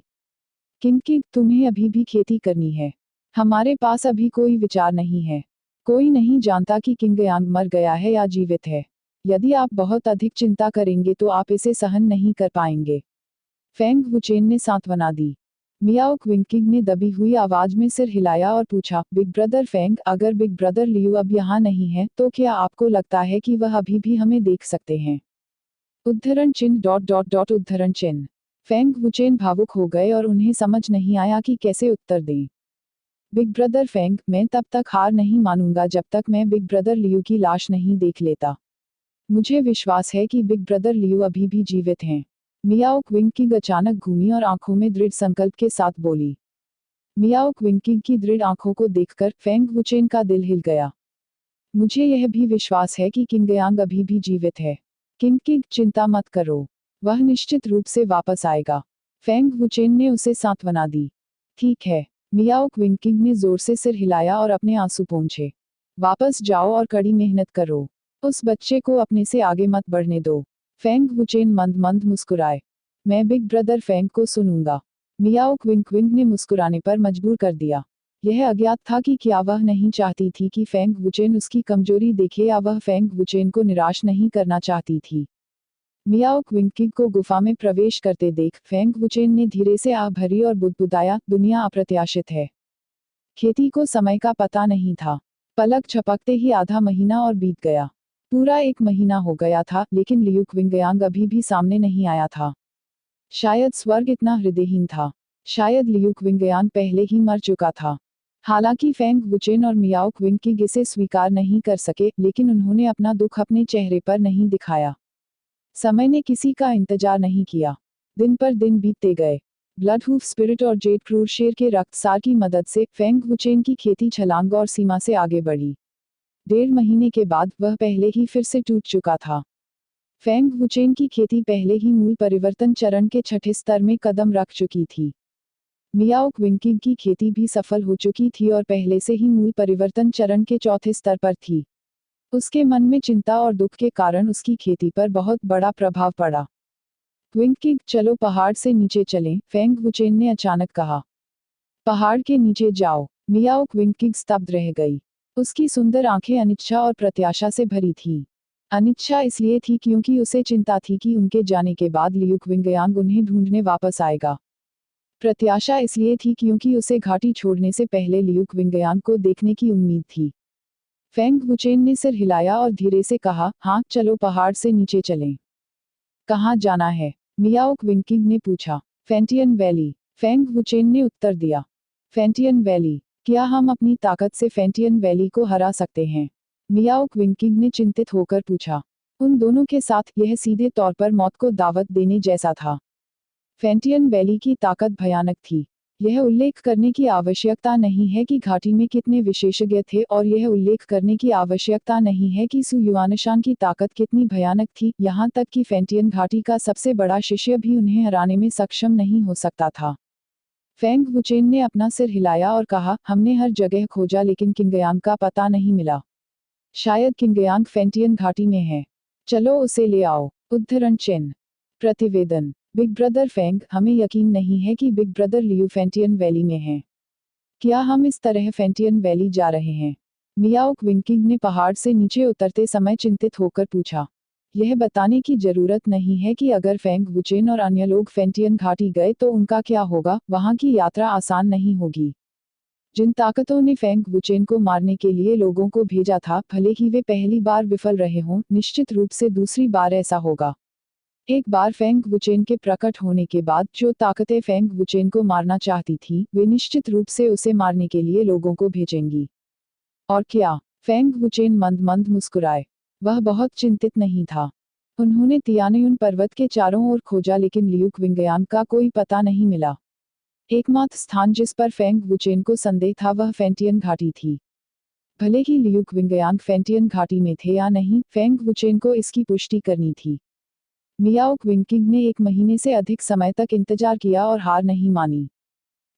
Speaker 2: किंग, तुम्हें अभी भी खेती करनी है। हमारे पास अभी कोई विचार नहीं है। कोई नहीं जानता कि क्विंगयांग मर गया है या जीवित है। यदि आप बहुत अधिक चिंता करेंगे तो आप इसे सहन नहीं कर पाएंगे। फेंग वुचेन ने सांत्वना दी। मियाओ क्विंग ने दबी हुई आवाज में सिर हिलाया और पूछा, बिग ब्रदर फेंग, अगर बिग ब्रदर लियू अब यहाँ नहीं है तो क्या आपको लगता है कि वह अभी भी हमें देख सकते हैं? उद्धरण चिन्ह ... उद्धरण चिन्ह। फेंग वुचेन भावुक हो गए और उन्हें समझ नहीं आया कि कैसे उत्तर दें। बिग ब्रदर फेंग, मैं तब तक हार नहीं मानूंगा जब तक मैं बिग ब्रदर लियू की लाश नहीं देख लेता। मुझे विश्वास है कि बिग ब्रदर लियू अभी भी जीवित हैं। मियाओ क्विंग अचानक घूमी और आंखों में दृढ़ संकल्प के साथ बोली। मियाओ क्विंग की दृढ़ आंखों को देखकर फेंग वुचेन का दिल हिल गया। मुझे यह भी विश्वास है कि क्विंगयांग अभी भी जीवित है। किंग, चिंता मत करो। वह निश्चित रूप से वापस आएगा। फेंग वुचेन ने उसे सांत्वना दी। ठीक है। मियाओ क्विंग ने जोर से सिर हिलाया और अपने आंसू पोंछे। वापस जाओ और कड़ी मेहनत करो। उस बच्चे को अपने से आगे मत बढ़ने दो। फेंग वुचेन मंद मंद मुस्कुराए। मैं बिग ब्रदर फेंग को सुनूंगा। मियाओ क्विंग ने मुस्कुराने पर मजबूर कर दिया। यह अज्ञात था कि क्या वह नहीं चाहती थी कि फेंग वुचेन उसकी कमजोरी देखे या वह फेंग वुचेन को निराश नहीं करना चाहती थी। मियाओ क्विंग को गुफा में प्रवेश करते देख फेंग वुचेन ने धीरे से आह भरी और बुदबुदाया, दुनिया अप्रत्याशित है। खेती को समय का पता नहीं था। पलक झपकते ही आधा महीना और बीत गया। पूरा 1 महीना हो गया था, लेकिन लियू क्विंगयांग अभी भी सामने नहीं आया था। शायद स्वर्ग इतना हृदयहीन था। शायद लियू क्विंगयांग पहले ही मर चुका था। हालांकि फेंग वुचेन और मियाओ क्विंग इसे स्वीकार नहीं कर सके, लेकिन उन्होंने अपना दुख अपने चेहरे पर नहीं दिखाया। समय ने किसी का इंतजार नहीं किया। दिन पर दिन बीतते गए। ब्लड हूफ स्पिरिट और जेड क्रूर शेर के रक्तसार की मदद से फेंग वुचेन की खेती छलांग और सीमा से आगे बढ़ी। 1.5 महीने के बाद वह पहले ही फिर से टूट चुका था। फेंग वुचेन की खेती पहले ही मूल परिवर्तन चरण के छठे स्तर में कदम रख चुकी थी। मियाओक विंकिग की खेती भी सफल हो चुकी थी और पहले से ही मूल परिवर्तन चरण के चौथे स्तर पर थी। उसके मन में चिंता और दुख के कारण उसकी खेती पर बहुत बड़ा प्रभाव पड़ा। विंकिग, चलो पहाड़ से नीचे चलें, फेंग वुचेन ने अचानक कहा। पहाड़ के नीचे जाओ। मियाओक विंकिग स्तब्ध रह गई। उसकी सुंदर आंखें अनिच्छा और प्रत्याशा से भरी थीं। अनिच्छा इसलिए थी क्योंकि उसे चिंता थी कि उनके जाने के बाद लियुक विंगयांग उन्हें ढूंढने वापस आएगा। प्रत्याशा इसलिए थी क्योंकि उसे घाटी छोड़ने से पहले लियुक विंगयांग को देखने की उम्मीद थी। फेंग वुचेन ने सिर हिलाया और धीरे से कहा, हाँ, चलो पहाड़ से नीचे चलें। कहाँ जाना है? मियाओक विंकिग ने पूछा। फेंटियन वैली, फेंग वुचेन ने उत्तर दिया। फेंटियन वैली, क्या हम अपनी ताकत से फेंटियन वैली को हरा सकते हैं? मियाओक विंकिग ने चिंतित होकर पूछा। उन दोनों के साथ यह सीधे तौर पर मौत को दावत देने जैसा था। फेंटियन वैली की ताकत भयानक थी। यह उल्लेख करने की आवश्यकता नहीं है कि घाटी में कितने विशेषज्ञ थे और यह उल्लेख करने की आवश्यकता नहीं है कि सु युआनशान की ताकत कितनी भयानक थी, यहाँ तक कि फेंटियन घाटी का सबसे बड़ा शिष्य भी उन्हें हराने में सक्षम नहीं हो सकता था। फेंग वुचेन ने अपना सिर हिलाया और कहा, हमने हर जगह खोजा लेकिन किंगयांग का पता नहीं मिला। शायद किंगयांग फेंटियन घाटी में है। चलो उसे ले आओ। उद्धरण चिन्ह। प्रतिवेदन। बिग ब्रदर फेंग, हमें यकीन नहीं है कि बिग ब्रदर लियू फेंटियन वैली में है। क्या हम इस तरह फेंटियन वैली जा रहे हैं? मियाओक विंकिग ने पहाड़ से नीचे उतरते समय चिंतित होकर पूछा। यह बताने की जरूरत नहीं है कि अगर फेंग वुचेन और अन्य लोग फेंटियन घाटी गए तो उनका क्या होगा, वहां की यात्रा आसान नहीं होगी। जिन ताकतों ने फेंग वुचेन को मारने के लिए लोगों को भेजा था, भले ही वे पहली बार विफल रहे हों, निश्चित रूप से दूसरी बार ऐसा होगा। एक बार फेंग वुचेन के प्रकट होने के बाद जो ताकतें फेंग वुचेन को मारना चाहती थीं, वे निश्चित रूप से उसे मारने के लिए लोगों को भेजेंगी। और क्या? फेंग वुचेन मंद मंद मुस्कुराए। वह बहुत चिंतित नहीं था। उन्होंने तियानयुन पर्वत के चारों ओर खोजा लेकिन लियुक विंगयांग का कोई पता नहीं मिला। एकमात्र स्थान जिस पर फेंग वुचेन को संदेह था वह फेंटियन घाटी थी। भले ही लियुक विंगयांग फेंटियन घाटी में थे या नहीं, फेंग वुचेन को इसकी पुष्टि करनी थी। मियाओक विंकिग ने 1 महीने से अधिक समय तक इंतजार किया और हार नहीं मानी।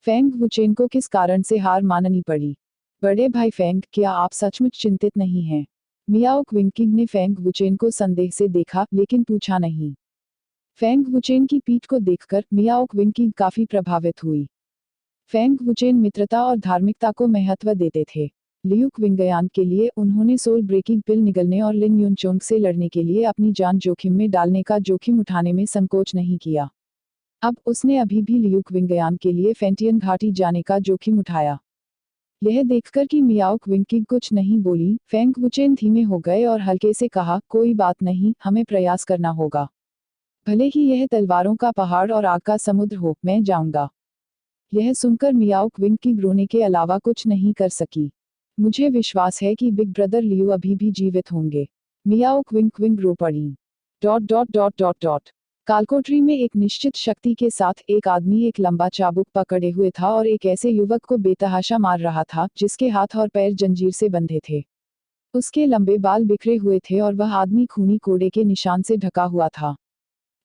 Speaker 2: फेंग वुचेन को किस कारण से हार माननी पड़ी? बड़े भाई फेंग, क्या आप सचमुच चिंतित नहीं हैं? मियाओक विंकिग ने फेंग वुचेन को संदेह से देखा लेकिन पूछा नहीं। फेंग वुचेन की पीठ को देखकर मियाओक विंकिग काफी प्रभावित हुई। फेंग वुचेन मित्रता और धार्मिकता को महत्व देते थे। लियुक विंगयांग के लिए उन्होंने सोल ब्रेकिंग पिल निगलने और लिन युनचोंग से लड़ने के लिए अपनी जान जोखिम में डालने का जोखिम उठाने में संकोच नहीं किया। अब उसने अभी भी लियुक विंगयांग के लिए फेंटियन घाटी जाने का जोखिम उठाया। यह देखकर कि मियाओक विंकिग कुछ नहीं बोली, फेंग वुचेन धीमे हो गए और हल्के से कहा, कोई बात नहीं, हमें प्रयास करना होगा। भले ही यह तलवारों का पहाड़ और आग का समुद्र हो, मैं जाऊंगा। यह सुनकर मियाओक विंकिग रोने के अलावा कुछ नहीं कर सकी। मुझे विश्वास है कि बिग ब्रदर लियू अभी भी जीवित होंगे। मियाओक विंग रो पड़ी। कालकोठरी में एक निश्चित शक्ति के साथ एक आदमी एक लंबा चाबुक पकड़े हुए था और एक ऐसे युवक को बेतहाशा मार रहा था जिसके हाथ और पैर जंजीर से बंधे थे। उसके लंबे बाल बिखरे हुए थे और वह आदमी खूनी कोड़े के निशान से ढका हुआ था।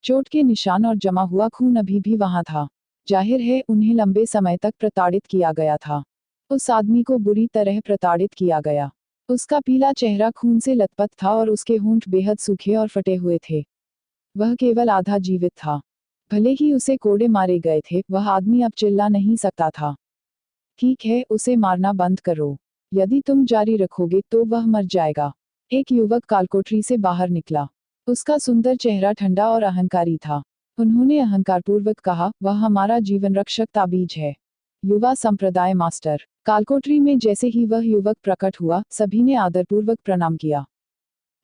Speaker 2: चोट के निशान और जमा हुआ खून अभी भी वहां था। जाहिर है उन्हें लंबे समय तक प्रताड़ित किया गया था। उस आदमी को बुरी तरह प्रताड़ित किया गया। उसका पीला चेहरा खून से लथपथ था और उसके होंठ बेहद सूखे और फटे हुए थे। वह केवल आधा जीवित था। भले ही उसे कोड़े मारे गए थे, वह आदमी अब चिल्ला नहीं सकता था। ठीक है, उसे मारना बंद करो। यदि तुम जारी रखोगे तो वह मर जाएगा। एक युवक कालकोठरी से बाहर निकला। उसका सुंदर चेहरा ठंडा और अहंकारी था। उन्होंने अहंकारपूर्वक कहा, वह हमारा जीवन रक्षक ताबीज है। युवा संप्रदाय मास्टर। कालकोठरी में जैसे ही वह युवक प्रकट हुआ, सभी ने आदरपूर्वक प्रणाम किया।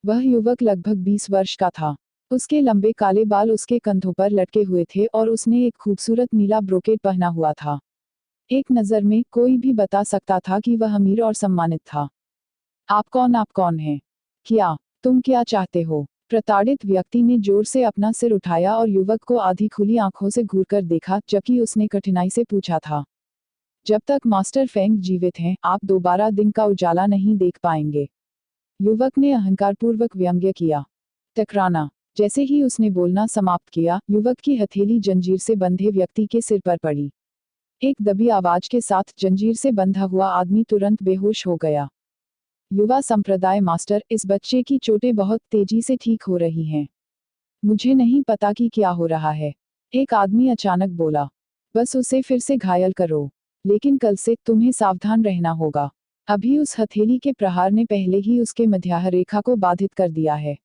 Speaker 2: वह युवक लगभग 20 वर्ष का था। उसके लंबे काले बाल उसके कंधों पर लटके हुए थे और उसने एक खूबसूरत नीला ब्रोकेट पहना हुआ था। एक नज़र में कोई भी बता सकता था कि वह अमीर और सम्मानित था। आप कौन हैं? तुम क्या चाहते हो? प्रताड़ित व्यक्ति ने जोर से अपना सिर उठाया और युवक को आधी खुली आंखों से घूरकर देखा, जबकि उसने कठिनाई से पूछा था, जब तक मास्टर फेंग जीवित हैं, आप दोबारा दिन का उजाला नहीं देख पाएंगे। युवक ने अहंकारपूर्वक व्यंग्य किया। टकराना। जैसे ही उसने बोलना समाप्त किया, युवक की हथेली जंजीर से बंधे व्यक्ति के सिर पर पड़ी। एक दबी आवाज के साथ जंजीर से बंधा हुआ आदमी तुरंत बेहोश हो गया। युवा संप्रदाय मास्टर, इस बच्चे की चोटें बहुत तेजी से ठीक हो रही हैं। मुझे नहीं पता कि क्या हो रहा है, एक आदमी अचानक बोला। बस उसे फिर से घायल करो, लेकिन कल से तुम्हें सावधान रहना होगा। अभी उस हथेली के प्रहार ने पहले ही उसके मध्याह्न रेखा को बाधित कर दिया है।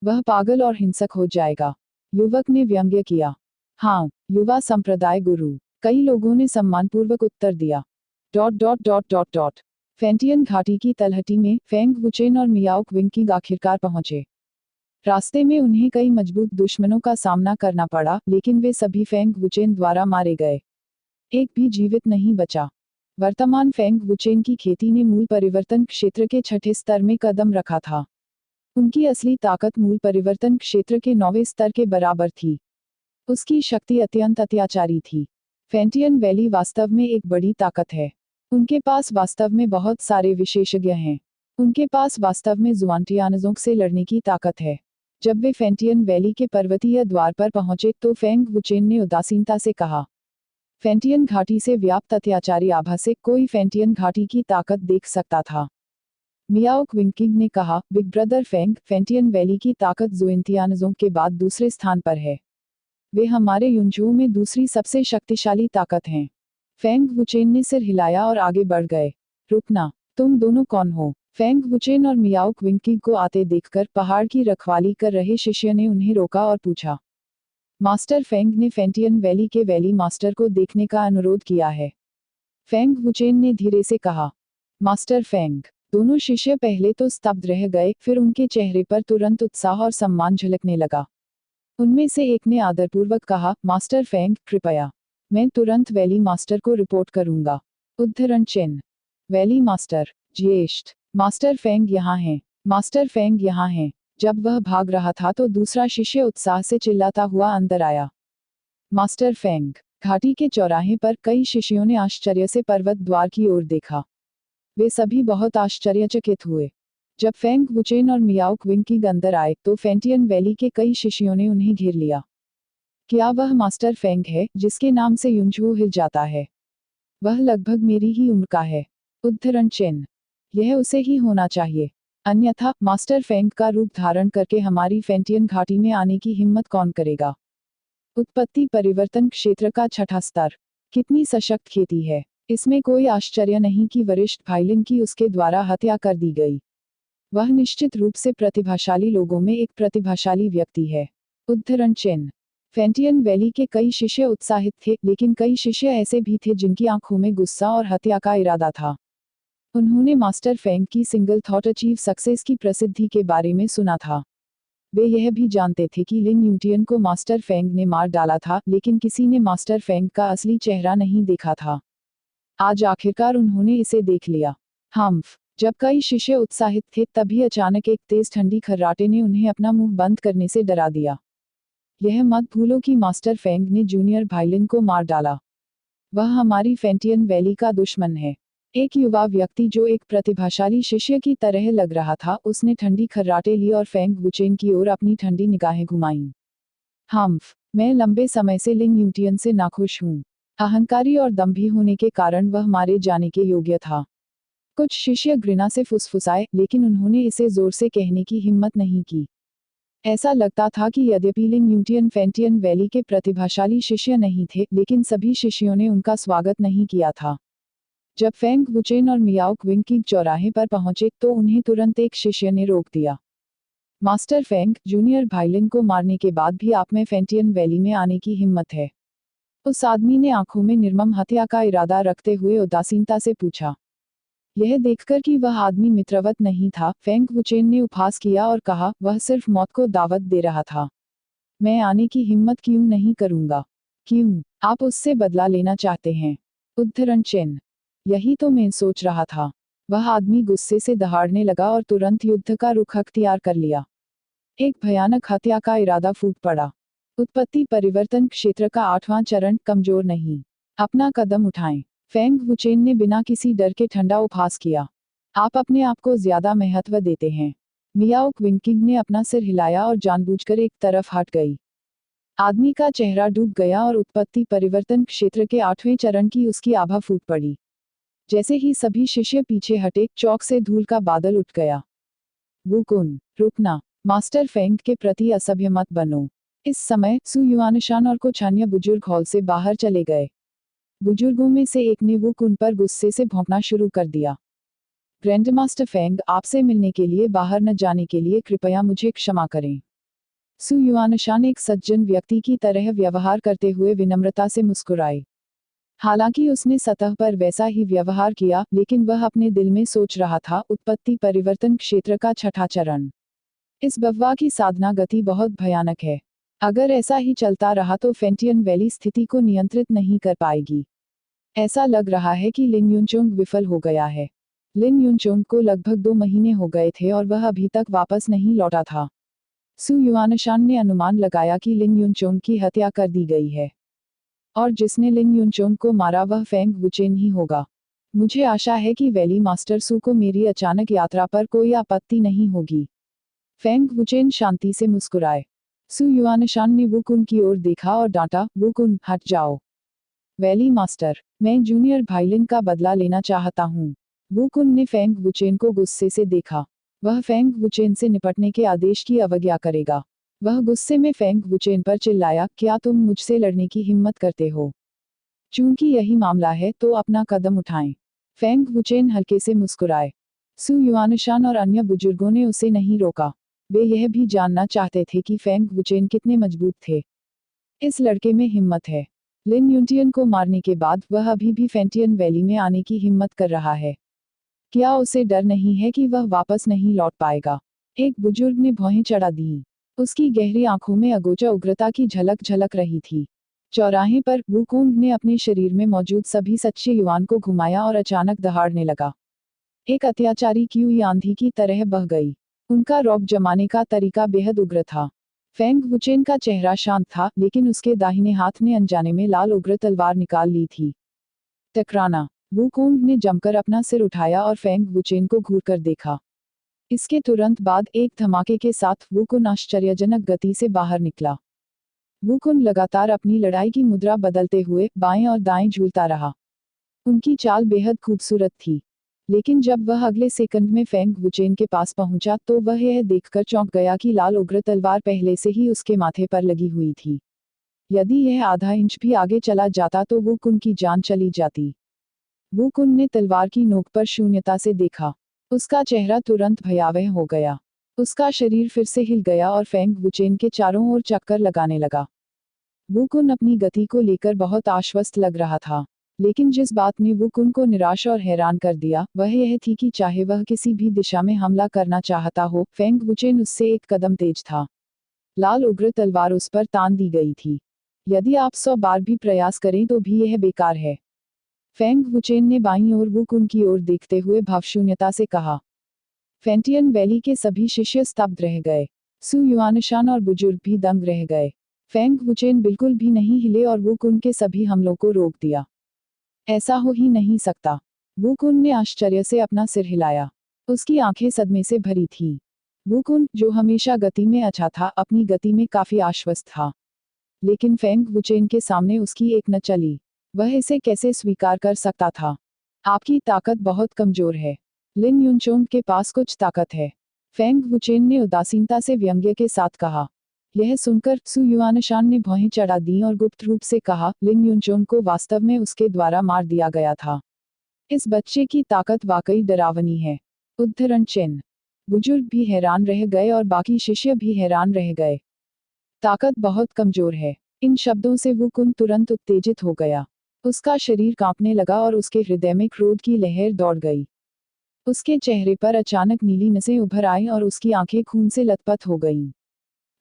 Speaker 2: वह पागल और हिंसक हो जाएगा। युवक ने व्यंग्य किया। हाँ, युवा संप्रदाय गुरु, कई लोगों ने सम्मानपूर्वक उत्तर दिया। फेंटियन घाटी की तलहटी में फेंग वुचेन और मियाओक विंकिंग आखिरकार पहुंचे। रास्ते में उन्हें कई मजबूत दुश्मनों का सामना करना पड़ा, लेकिन वे सभी फेंग वुचेन द्वारा मारे गए। एक भी जीवित नहीं बचा। वर्तमान फेंग वुचेन की खेती ने मूल परिवर्तन क्षेत्र के 6ठे स्तर में कदम रखा था। उनकी असली ताकत मूल परिवर्तन क्षेत्र के 9वें स्तर के बराबर थी। उसकी शक्ति अत्यंत अत्याचारी थी। फेंटियन वैली वास्तव में एक बड़ी ताकत है। उनके पास वास्तव में बहुत सारे विशेषज्ञ हैं। उनके पास वास्तव में जुआनटियानजोंग से लड़ने की ताकत है। जब वे फेंटियन वैली के पर्वतीय द्वार पर पहुंचे तो फेंग वुचेन ने उदासीनता से कहा, फेंटियन घाटी से व्याप्त अत्याचारी आभा से कोई फेंटियन घाटी की ताकत देख सकता था। मियाओक विंकिंग ने कहा, बिग ब्रदर फेंग, फेंटियन वैली की ताकत जुएंटियानजोंग के बाद दूसरे स्थान पर है। वे हमारे युनजू में दूसरी सबसे शक्तिशाली ताकत हैं। फेंग वुचेन ने सिर हिलाया और आगे बढ़ गए। रुकना, तुम दोनों कौन हो? फेंग वुचेन और मियाओक विंकिंग को आते देखकर पहाड़ की रखवाली कर रहे शिष्य ने उन्हें रोका और पूछा। मास्टर फेंग ने फेंटियन वैली के वैली मास्टर को देखने का अनुरोध किया है। फेंग वुचेन ने धीरे से कहा। Master Feng. दोनों शिष्य पहले तो स्तब्ध रह गए, फिर उनके चेहरे पर तुरंत उत्साह और सम्मान झलकने लगा। उनमें से एक ने आदरपूर्वक कहा, मास्टर फेंग, कृपया। मैं तुरंत वैली मास्टर को रिपोर्ट करूंगा। उद्धरण चिन्ह। Valley master. ज्येष्ठ। मास्टर फेंग यहाँ हैं। मास्टर फेंग यहाँ हैं। जब वह भाग रहा था तो दूसरा शिष्य उत्साह से चिल्लाता हुआ अंदर आया। Master Feng. घाटी के चौराहे पर कई शिष्यों ने आश्चर्य से पर्वत द्वार की ओर देखा। वे सभी बहुत आश्चर्यचकित हुए। जब फेंग वुचेन और मियाओक विंकिंग अंदर आए तो फेंटियन वैली के कई शिष्यों ने उन्हें घेर लिया। क्या वह मास्टर फेंग है जिसके नाम से युनजू हिल जाता है? वह लगभग मेरी ही उम्र का है। उद्धरण चिन्ह। यह उसे ही होना चाहिए, अन्यथा मास्टर फेंग का रूप धारण करके हमारी फेंटियन घाटी में आने की हिम्मत कौन करेगा? उत्पत्ति परिवर्तन क्षेत्र का 6ठा स्तर। कितनी सशक्त खेती है। इसमें कोई आश्चर्य नहीं कि वरिष्ठ भाईलिन की उसके द्वारा हत्या कर दी गई। वह निश्चित रूप से प्रतिभाशाली लोगों में एक प्रतिभाशाली व्यक्ति है। उद्धरण चिन्ह। फेंटियन वैली के कई शिष्य उत्साहित थे, लेकिन कई शिष्य ऐसे भी थे जिनकी आंखों में गुस्सा और हत्या का इरादा था। उन्होंने मास्टर फेंग की सिंगल थॉट अचीव सक्सेस की प्रसिद्धि के बारे में सुना था। वे यह भी जानते थे कि लिंग यूटियन को मास्टर फेंग ने मार डाला था, लेकिन किसी ने मास्टर फेंग का असली चेहरा नहीं देखा था। आज आखिरकार उन्होंने इसे देख लिया। हम्फ। जब कई शिष्य उत्साहित थे तभी अचानक एक तेज ठंडी खर्राटे ने उन्हें अपना मुंह बंद करने से डरा दिया। यह मत भूलो कि मास्टर फेंग ने जूनियर भाईलिन को मार डाला। वह हमारी फेंटियन वैली का दुश्मन है। एक युवा व्यक्ति जो एक प्रतिभाशाली शिष्य की तरह लग रहा था, उसने ठंडी खर्राटे ली और फेंग वुचेन की ओर अपनी ठंडी निगाहें घुमाईं। हम्फ। मैं लंबे समय से लिंग यूटियन से नाखुश हूँ। अहंकारी और दंभी होने के कारण वह मारे जाने के योग्य था। कुछ शिष्य घृणा से फुसफुसाए, लेकिन उन्होंने इसे जोर से कहने की हिम्मत नहीं की। ऐसा लगता था कि यद्यपि लिंग यूटियन फेंटियन वैली के प्रतिभाशाली शिष्य नहीं थे, लेकिन सभी शिष्यों ने उनका स्वागत नहीं किया था। जब फेंग वुचेन और मियाओक विंकिंग चौराहे पर पहुंचे तो उन्हें तुरंत एक शिष्य ने रोक दिया। मास्टर फेंग, जूनियर भाईलिन को मारने के बाद भी आप में फेंटियन वैली में आने की हिम्मत है? उस आदमी ने आंखों में निर्मम हत्या का इरादा रखते हुए उदासीनता से पूछा। यह देखकर कि वह आदमी मित्रवत नहीं था, फेंग वुचेन ने उपहास किया और कहा, वह सिर्फ मौत को दावत दे रहा था। मैं आने की हिम्मत क्यों नहीं करूंगा? क्यों? आप उससे बदला लेना चाहते हैं? उद्धरण चिन्ह। यही तो मैं सोच रहा था। वह आदमी गुस्से से दहाड़ने लगा और तुरंत युद्ध का रुख अख्तियार कर लिया। एक भयानक हत्या का इरादा फूट पड़ा। उत्पत्ति परिवर्तन क्षेत्र का 8वां चरण, कमजोर नहीं। अपना कदम उठाएं। फेंग वुचेन ने बिना किसी डर के ठंडा उपहास किया। आप अपने आप को ज्यादा महत्व देते हैं। मियाओ क्विंकिंग ने अपना सिर हिलाया और जानबूझकर एक तरफ हट गई। आदमी का चेहरा डूब गया और उत्पत्ति परिवर्तन क्षेत्र के 8वें चरण की उसकी आभा फूट पड़ी। जैसे ही सभी शिष्य पीछे हटे, चौक से धूल का बादल उठ गया। वुकुन, रुकना। मास्टर फेंग के प्रति असभ्य मत बनो। इस समय सु युआनशान और कुछ अन्य बुजुर्ग हॉल से बाहर चले गए। बुजुर्गों में से एक ने वुकुन पर गुस्से से भौंकना शुरू कर दिया। ग्रैंडमास्टर फेंग, आपसे मिलने के लिए बाहर न जाने के लिए कृपया मुझे क्षमा करें। सु युआनशान एक सज्जन व्यक्ति की तरह व्यवहार करते हुए विनम्रता से मुस्कुराए। हालांकि उसने सतह पर वैसा ही व्यवहार किया, लेकिन वह अपने दिल में सोच रहा था, उत्पत्ति परिवर्तन क्षेत्र का 6ठा चरण। इस बव्वा की साधना गति बहुत भयानक है। अगर ऐसा ही चलता रहा तो फेंटियन वैली स्थिति को नियंत्रित नहीं कर पाएगी। ऐसा लग रहा है कि लिन युनचोंग विफल हो गया है। लिन युनचोंग को लगभग 2 महीने हो गए थे और वह अभी तक वापस नहीं लौटा था। सु युआनशान ने अनुमान लगाया कि लिन युनचोंग की हत्या कर दी गई है और जिसने लिन युनचोंग को मारा वह फेंग वुचेन ही होगा। मुझे आशा है कि वैली मास्टर सु को मेरी अचानक यात्रा पर कोई आपत्ति नहीं होगी। फेंग वुचेन शांति से मुस्कुराए। सु युआनशान ने वुकुन की ओर देखा और डांटा, वुकुन, हट जाओ। वैली मास्टर, मैं जूनियर भाईलिन का बदला लेना चाहता हूँ। वुकुन ने फेंग वुचेन को गुस्से से देखा। वह फेंग वुचेन से निपटने के आदेश की अवज्ञा करेगा। वह गुस्से में फेंग वुचेन पर चिल्लाया, क्या तुम मुझसे लड़ने की हिम्मत करते हो? चूंकि यही मामला है तो अपना कदम उठाएं। फेंग वुचेन हल्के से मुस्कुराए। सु युआनशान और अन्य बुजुर्गों ने उसे नहीं रोका। वे यह भी जानना चाहते थे कि फेंग वुचेन कितने मजबूत थे। इस लड़के में हिम्मत है। लिन युनटियन को मारने के बाद वह अभी भी फेंटियन वैली में आने की हिम्मत कर रहा है। क्या उसे डर नहीं है कि वह वापस नहीं लौट पाएगा? एक बुजुर्ग ने भौहें चढ़ा दी। उसकी गहरी आंखों में अगोचर उग्रता की झलक झलक रही थी। चौराहे पर वुकोंग ने अपने शरीर में मौजूद सभी सच्चे युवान को घुमाया और अचानक दहाड़ने लगा। एक अत्याचारी क्यूई आंधी की तरह बह गई। उनका रौब जमाने का तरीका बेहद उग्र था। फेंग वुचेन का चेहरा शांत था, लेकिन उसके दाहिने हाथ ने अनजाने में लाल उग्र तलवार निकाल ली थी। टकराना। वुकोंग ने जमकर अपना सिर उठाया और फेंग वुचेन को घूरकर देखा। इसके तुरंत बाद एक धमाके के साथ वुकुन आश्चर्यजनक गति से बाहर निकला। वुकुन लगातार अपनी लड़ाई की मुद्रा बदलते हुए बाएं और दाएं झूलता रहा। उनकी चाल बेहद खूबसूरत थी, लेकिन जब वह अगले सेकंड में फेंग वुचेन के पास पहुंचा तो वह यह देखकर चौंक गया कि लाल उग्र तलवार पहले से ही उसके माथे पर लगी हुई थी। यदि यह आधा इंच भी आगे चला जाता तो वुकुन की जान चली जाती। वुकुन ने तलवार की नोक पर शून्यता से देखा। उसका चेहरा तुरंत भयावह हो गया। उसका शरीर फिर से हिल गया और फेंग वुचेन के चारों ओर चक्कर लगाने लगा। वुकुन अपनी गति को लेकर बहुत आश्वस्त लग रहा था, लेकिन जिस बात ने वुकुन को निराश और हैरान कर दिया वह यह थी कि चाहे वह किसी भी दिशा में हमला करना चाहता हो, फेंग वुचेन उससे एक कदम तेज था। लाल उग्र तलवार उस पर तान दी गई थी। यदि आप 100 बार भी प्रयास करें तो भी यह बेकार है। फेंग वुचेन ने बाईं ओर वुकुन की ओर देखते हुए भावशून्यता से कहा। फेंटियन वैली के सभी शिष्य स्तब्ध रह गए। सु युआनशान और बुजुर्ग भी दंग रह गए। फेंग वुचेन बिल्कुल भी नहीं हिले और वुकुन के सभी हमलों को रोक दिया। ऐसा हो ही नहीं सकता। वुकुन ने आश्चर्य से अपना सिर हिलाया। उसकी आंखें सदमे से भरी थीं। वुकुन, जो हमेशा गति में अच्छा था, अपनी गति में काफी आश्वस्त था। लेकिन फेंग वुचेन के सामने उसकी एक न चली। वह इसे कैसे स्वीकार कर सकता था? आपकी ताकत बहुत कमजोर है। लिन युनचोंग के पास कुछ ताकत है। फेंग वुचेन ने उदासीनता से व्यंग्य के साथ कहा। यह सुनकर सु युआनशान ने भौहें चढ़ा दी और गुप्त रूप से कहा, लिन युनचोंग को वास्तव में उसके द्वारा मार दिया गया था। इस बच्चे की ताकत वाकई डरावनी है। उद्धरण चिन्ह। बुजुर्ग भी हैरान रह गए और बाकी शिष्य भी हैरान रह गए। ताकत बहुत कमजोर है। इन शब्दों से वुकुन तुरंत उत्तेजित हो गया। उसका शरीर कांपने लगा और उसके हृदय में क्रोध की लहर दौड़ गई। उसके चेहरे पर अचानक नीली नसें उभर आईं और उसकी आंखें खून से लथपथ हो गईं।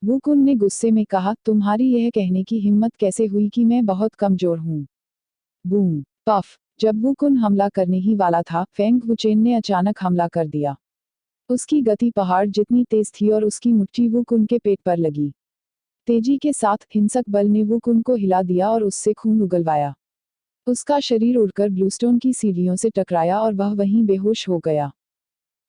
Speaker 2: वुकुन ने गुस्से में कहा, तुम्हारी यह कहने की हिम्मत कैसे हुई कि मैं बहुत कमजोर हूँ? Boom, puff. जब वुकुन हमला करने ही वाला था, फेंग वुचेन ने अचानक हमला कर दिया। उसकी गति पहाड़ जितनी तेज थी और उसकी मुट्ठी वुकुन के पेट पर लगी। तेजी के साथ हिंसक बल ने वुकुन को हिला दिया और उससे खून उगलवाया। उसका शरीर उड़कर ब्लूस्टोन की सीढ़ियों से टकराया और वह वहीं बेहोश हो गया।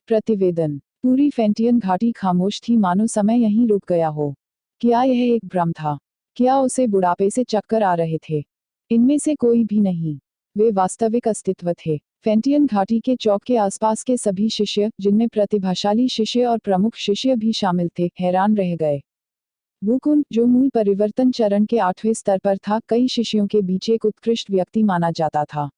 Speaker 2: प्रतिवेदन। पूरी फेंटियन घाटी खामोश थी, मानो समय यहीं रुक गया हो। क्या यह एक भ्रम था? क्या उसे बुढ़ापे से चक्कर आ रहे थे? इनमें से कोई भी नहीं। वे वास्तविक अस्तित्व थे। फेंटियन घाटी के चौक के आसपास के सभी शिष्य, जिनमें प्रतिभाशाली शिष्य और प्रमुख शिष्य भी शामिल थे, हैरान रह गए। वुकुन, जो मूल परिवर्तन चरण के 8वें स्तर पर था, कई शिष्यों के बीच एक उत्कृष्ट व्यक्ति माना जाता था।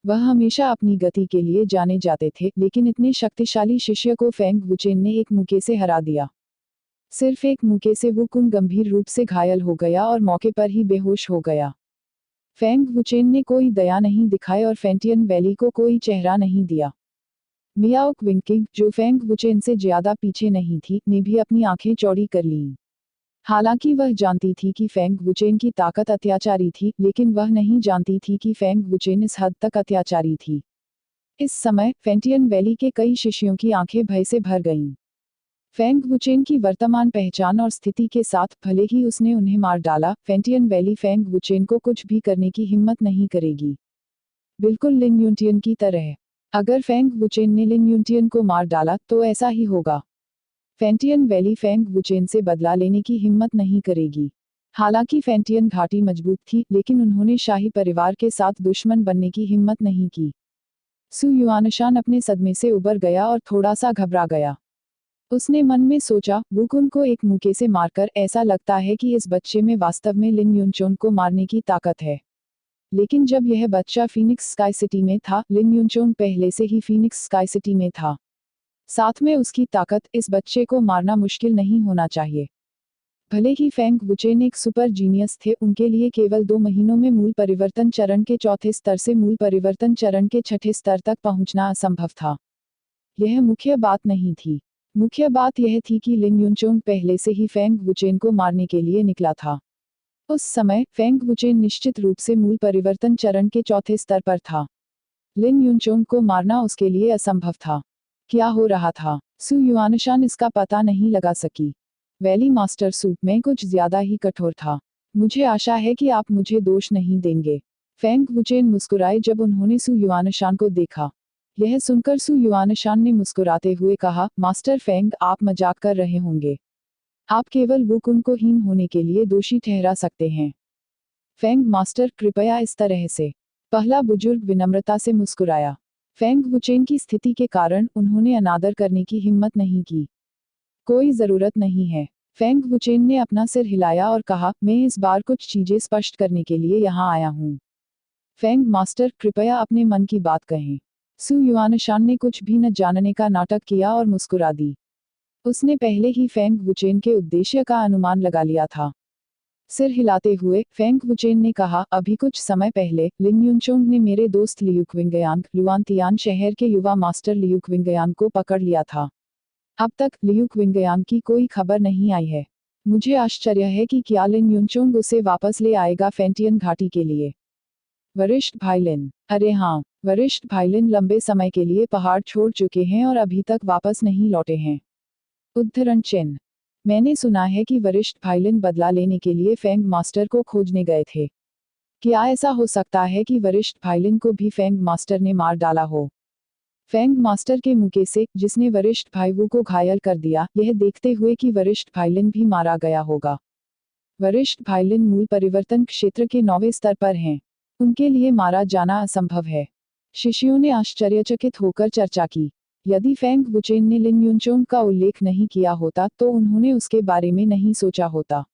Speaker 2: वह हमेशा अपनी गति के लिए जाने जाते थे, लेकिन इतने शक्तिशाली शिष्य को फेंग वुचेन ने एक मुक्के से हरा दिया। सिर्फ एक मुक्के से वुकुन गंभीर रूप से घायल हो गया और मौके पर ही बेहोश हो गया। फेंग वुचेन ने कोई दया नहीं दिखाई और फेंटियन वैली को कोई चेहरा नहीं दिया। मियाओक विंकिंग, जो फेंग वुचेन से ज्यादा पीछे नहीं थी, ने भी अपनी आंखें चौड़ी कर लीं। हालांकि वह जानती थी कि फेंग वुचेन की ताकत अत्याचारी थी, लेकिन वह नहीं जानती थी कि फेंग वुचेन इस हद तक अत्याचारी थी। इस समय फेंटियन वैली के कई शिष्यों की आंखें भय से भर गईं। फेंग वुचेन की वर्तमान पहचान और स्थिति के साथ, भले ही उसने उन्हें मार डाला, फेंटियन वैली फेंग वुचेन को कुछ भी करने की हिम्मत नहीं करेगी। बिल्कुल लिन यूनटियन की तरह। अगर फेंग वुचेन ने लिन यूनटियन को मार डाला तो ऐसा ही होगा। फेंटियन वैली फेंग वुचेन से बदला लेने की हिम्मत नहीं करेगी। हालांकि फेंटियन घाटी मजबूत थी, लेकिन उन्होंने शाही परिवार के साथ दुश्मन बनने की हिम्मत नहीं की। सु युआनशान अपने सदमे से उबर गया और थोड़ा सा घबरा गया। उसने मन में सोचा, वुकुन को एक मुक्के से मारकर ऐसा लगता है कि इस बच्चे में वास्तव में लिन यूनचोन को मारने की ताकत है। लेकिन जब यह बच्चा फीनिक्स स्काई सिटी में था, लिन यूनचोन पहले से ही फीनिक्स स्काई सिटी में था। साथ में उसकी ताकत, इस बच्चे को मारना मुश्किल नहीं होना चाहिए। भले ही फेंग वुचेन एक सुपर जीनियस थे, उनके लिए केवल 2 महीनों में मूल परिवर्तन चरण के 4थे स्तर से मूल परिवर्तन चरण के 6ठे स्तर तक पहुंचना असंभव था। यह मुख्य बात नहीं थी। मुख्य बात यह थी कि लिन यूनचोन पहले से ही फेंग वुचेन को मारने के लिए निकला था। उस समय फेंग वुचेन निश्चित रूप से मूल परिवर्तन चरण के 4थे स्तर पर था। लिन यूनचोन को मारना उसके लिए असंभव था। क्या हो रहा था? सु युआनशान इसका पता नहीं लगा सकी। वैली मास्टर सु, मैं कुछ ज्यादा ही कठोर था। मुझे आशा है कि आप मुझे दोष नहीं देंगे। फेंग वुचेन मुस्कुराए जब उन्होंने सु युआनशान को देखा। यह सुनकर सु युआनशान ने मुस्कुराते हुए कहा, मास्टर फेंग, आप मजाक कर रहे होंगे। आप केवल वुकुन को हीन होने के लिए दोषी ठहरा सकते हैं। फेंग मास्टर, कृपया इस तरह से। पहला बुजुर्ग विनम्रता से मुस्कुराया। फेंग वुचेन की स्थिति के कारण उन्होंने अनादर करने की हिम्मत नहीं की। कोई जरूरत नहीं है। फेंग वुचेन ने अपना सिर हिलाया और कहा, मैं इस बार कुछ चीजें स्पष्ट करने के लिए यहाँ आया हूँ। फेंग मास्टर, कृपया अपने मन की बात कहें। सु युआनशान ने कुछ भी न जानने का नाटक किया और मुस्कुरा दी। उसने पहले ही फेंग वुचेन के उद्देश्य का अनुमान लगा लिया था। सिर हिलाते हुए फेंग वुचेन ने कहा, अभी कुछ समय पहले लिन यूनचोंग ने मेरे दोस्त लियू क्विंगयांग, लुआनतियान शहर के युवा मास्टर लियू क्विंगयांग को पकड़ लिया था। अब तक लियू क्विंगयांग की कोई खबर नहीं आई है। मुझे आश्चर्य है कि क्या लिन यूनचोंग उसे वापस ले आएगा फेंटियन घाटी के लिए। वरिष्ठ भाई लिन, अरे हाँ, वरिष्ठ भाई लिन लंबे समय के लिए पहाड़ छोड़ चुके हैं और अभी तक वापस नहीं लौटे हैं। उद्धरण चिन्ह। मैंने सुना है कि वरिष्ठ भाई लिन बदला लेने के लिए फेंग मास्टर को खोजने गए थे। क्या ऐसा हो सकता है कि वरिष्ठ भाई लिन को भी फेंग मास्टर ने मार डाला हो? फेंग मास्टर के मुक्के से, जिसने वरिष्ठ भाई वू को घायल कर दिया, यह देखते हुए कि वरिष्ठ भाई लिन भी मारा गया होगा। वरिष्ठ भाई लिन मूल परिवर्तन क्षेत्र के 9वें स्तर पर हैं। उनके लिए मारा जाना असंभव है। शिष्यों ने आश्चर्यचकित होकर चर्चा की। यदि फेंग वुचेन ने लिन यूनचोंग का उल्लेख नहीं किया होता तो उन्होंने उसके बारे में नहीं सोचा होता।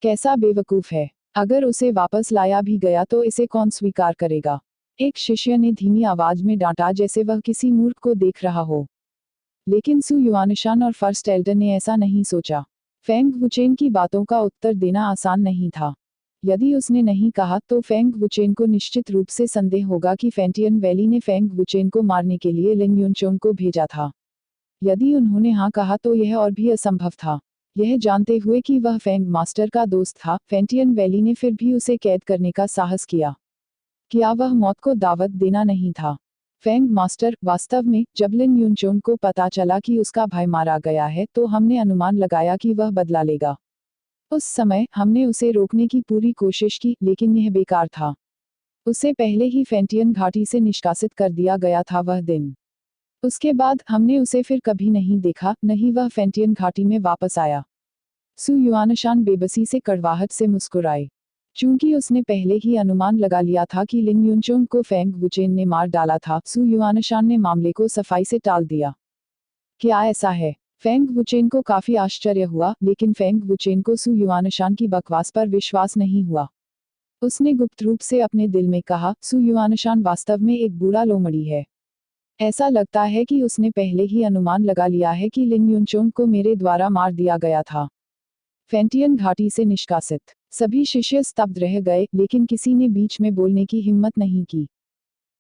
Speaker 2: कैसा बेवकूफ है। अगर उसे वापस लाया भी गया तो इसे कौन स्वीकार करेगा? एक शिष्य ने धीमी आवाज में डांटा, जैसे वह किसी मूर्ख को देख रहा हो। लेकिन सु युआनशान और फर्स्ट एल्डर ने ऐसा नहीं सोचा। फेंग वुचेन की बातों का उत्तर देना आसान नहीं था। यदि उसने नहीं कहा तो फेंग वुचेन को निश्चित रूप से संदेह होगा कि फेंटियन वैली ने फेंग वुचेन को मारने के लिए लिन यूनचोंग को भेजा था। यदि उन्होंने हाँ कहा तो यह और भी असंभव था। यह जानते हुए कि वह फेंग मास्टर का दोस्त था, फेंटियन वैली ने फिर भी उसे कैद करने का साहस किया। क्या वह मौत को दावत देना नहीं था? फेंग मास्टर, वास्तव में जब लिन युनचोंग को पता चला कि उसका भाई मारा गया है तो हमने अनुमान लगाया कि वह बदला लेगा। उस समय हमने उसे रोकने की पूरी कोशिश की, लेकिन यह बेकार था। उसे पहले ही फेंटियन घाटी से निष्कासित कर दिया गया था वह दिन। उसके बाद हमने उसे फिर कभी नहीं देखा, न ही वह फेंटियन घाटी में वापस आया। सु युआनशान बेबसी से कड़वाहट से मुस्कुराए। चूंकि उसने पहले ही अनुमान लगा लिया था कि लिन युनचोंग को फेंग वुचेन ने मार डाला था, सु युआनशान ने मामले को सफाई से टाल दिया। क्या ऐसा है? फेंग वुचेन को काफी आश्चर्य हुआ, लेकिन फेंग वुचेन को सु युआनशान की बकवास पर विश्वास नहीं हुआ। उसने गुप्त रूप से अपने दिल में कहा, सु युआनशान वास्तव में एक बूढ़ा लोमड़ी है। ऐसा लगता है कि उसने पहले ही अनुमान लगा लिया है कि लिन युनचोंग को मेरे द्वारा मार दिया गया था। फेंटियन घाटी से निष्कासित। सभी शिष्य स्तब्ध रह गए, लेकिन किसी ने बीच में बोलने की हिम्मत नहीं की।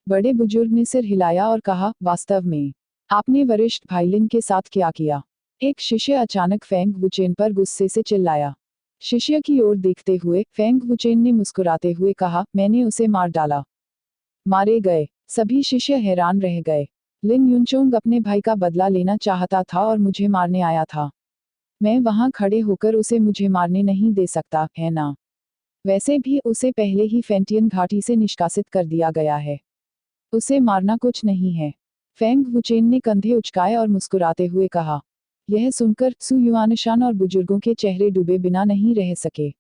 Speaker 2: बड़े बुजुर्ग ने सिर हिलाया और कहा, वास्तव में आपने वरिष्ठ भाई लिन के साथ क्या किया? एक शिष्य अचानक फेंग वुचेन पर गुस्से से चिल्लाया। शिष्य की ओर देखते हुए फेंग वुचेन ने मुस्कुराते हुए कहा, मैंने उसे मार डाला। मारे गए? सभी शिष्य हैरान रह गए। लिन युनचोंग अपने भाई का बदला लेना चाहता था और मुझे मारने आया था। मैं वहां खड़े होकर उसे मुझे मारने नहीं दे सकता, है ना? वैसे भी उसे पहले ही फेंटियन घाटी से निष्कासित कर दिया गया है। उसे मारना कुछ नहीं है। फेंग वुचेन ने कंधे उचकाए और मुस्कुराते हुए कहा। यह सुनकर सु युआनशान और बुजुर्गों के चेहरे डूबे बिना नहीं रह सके।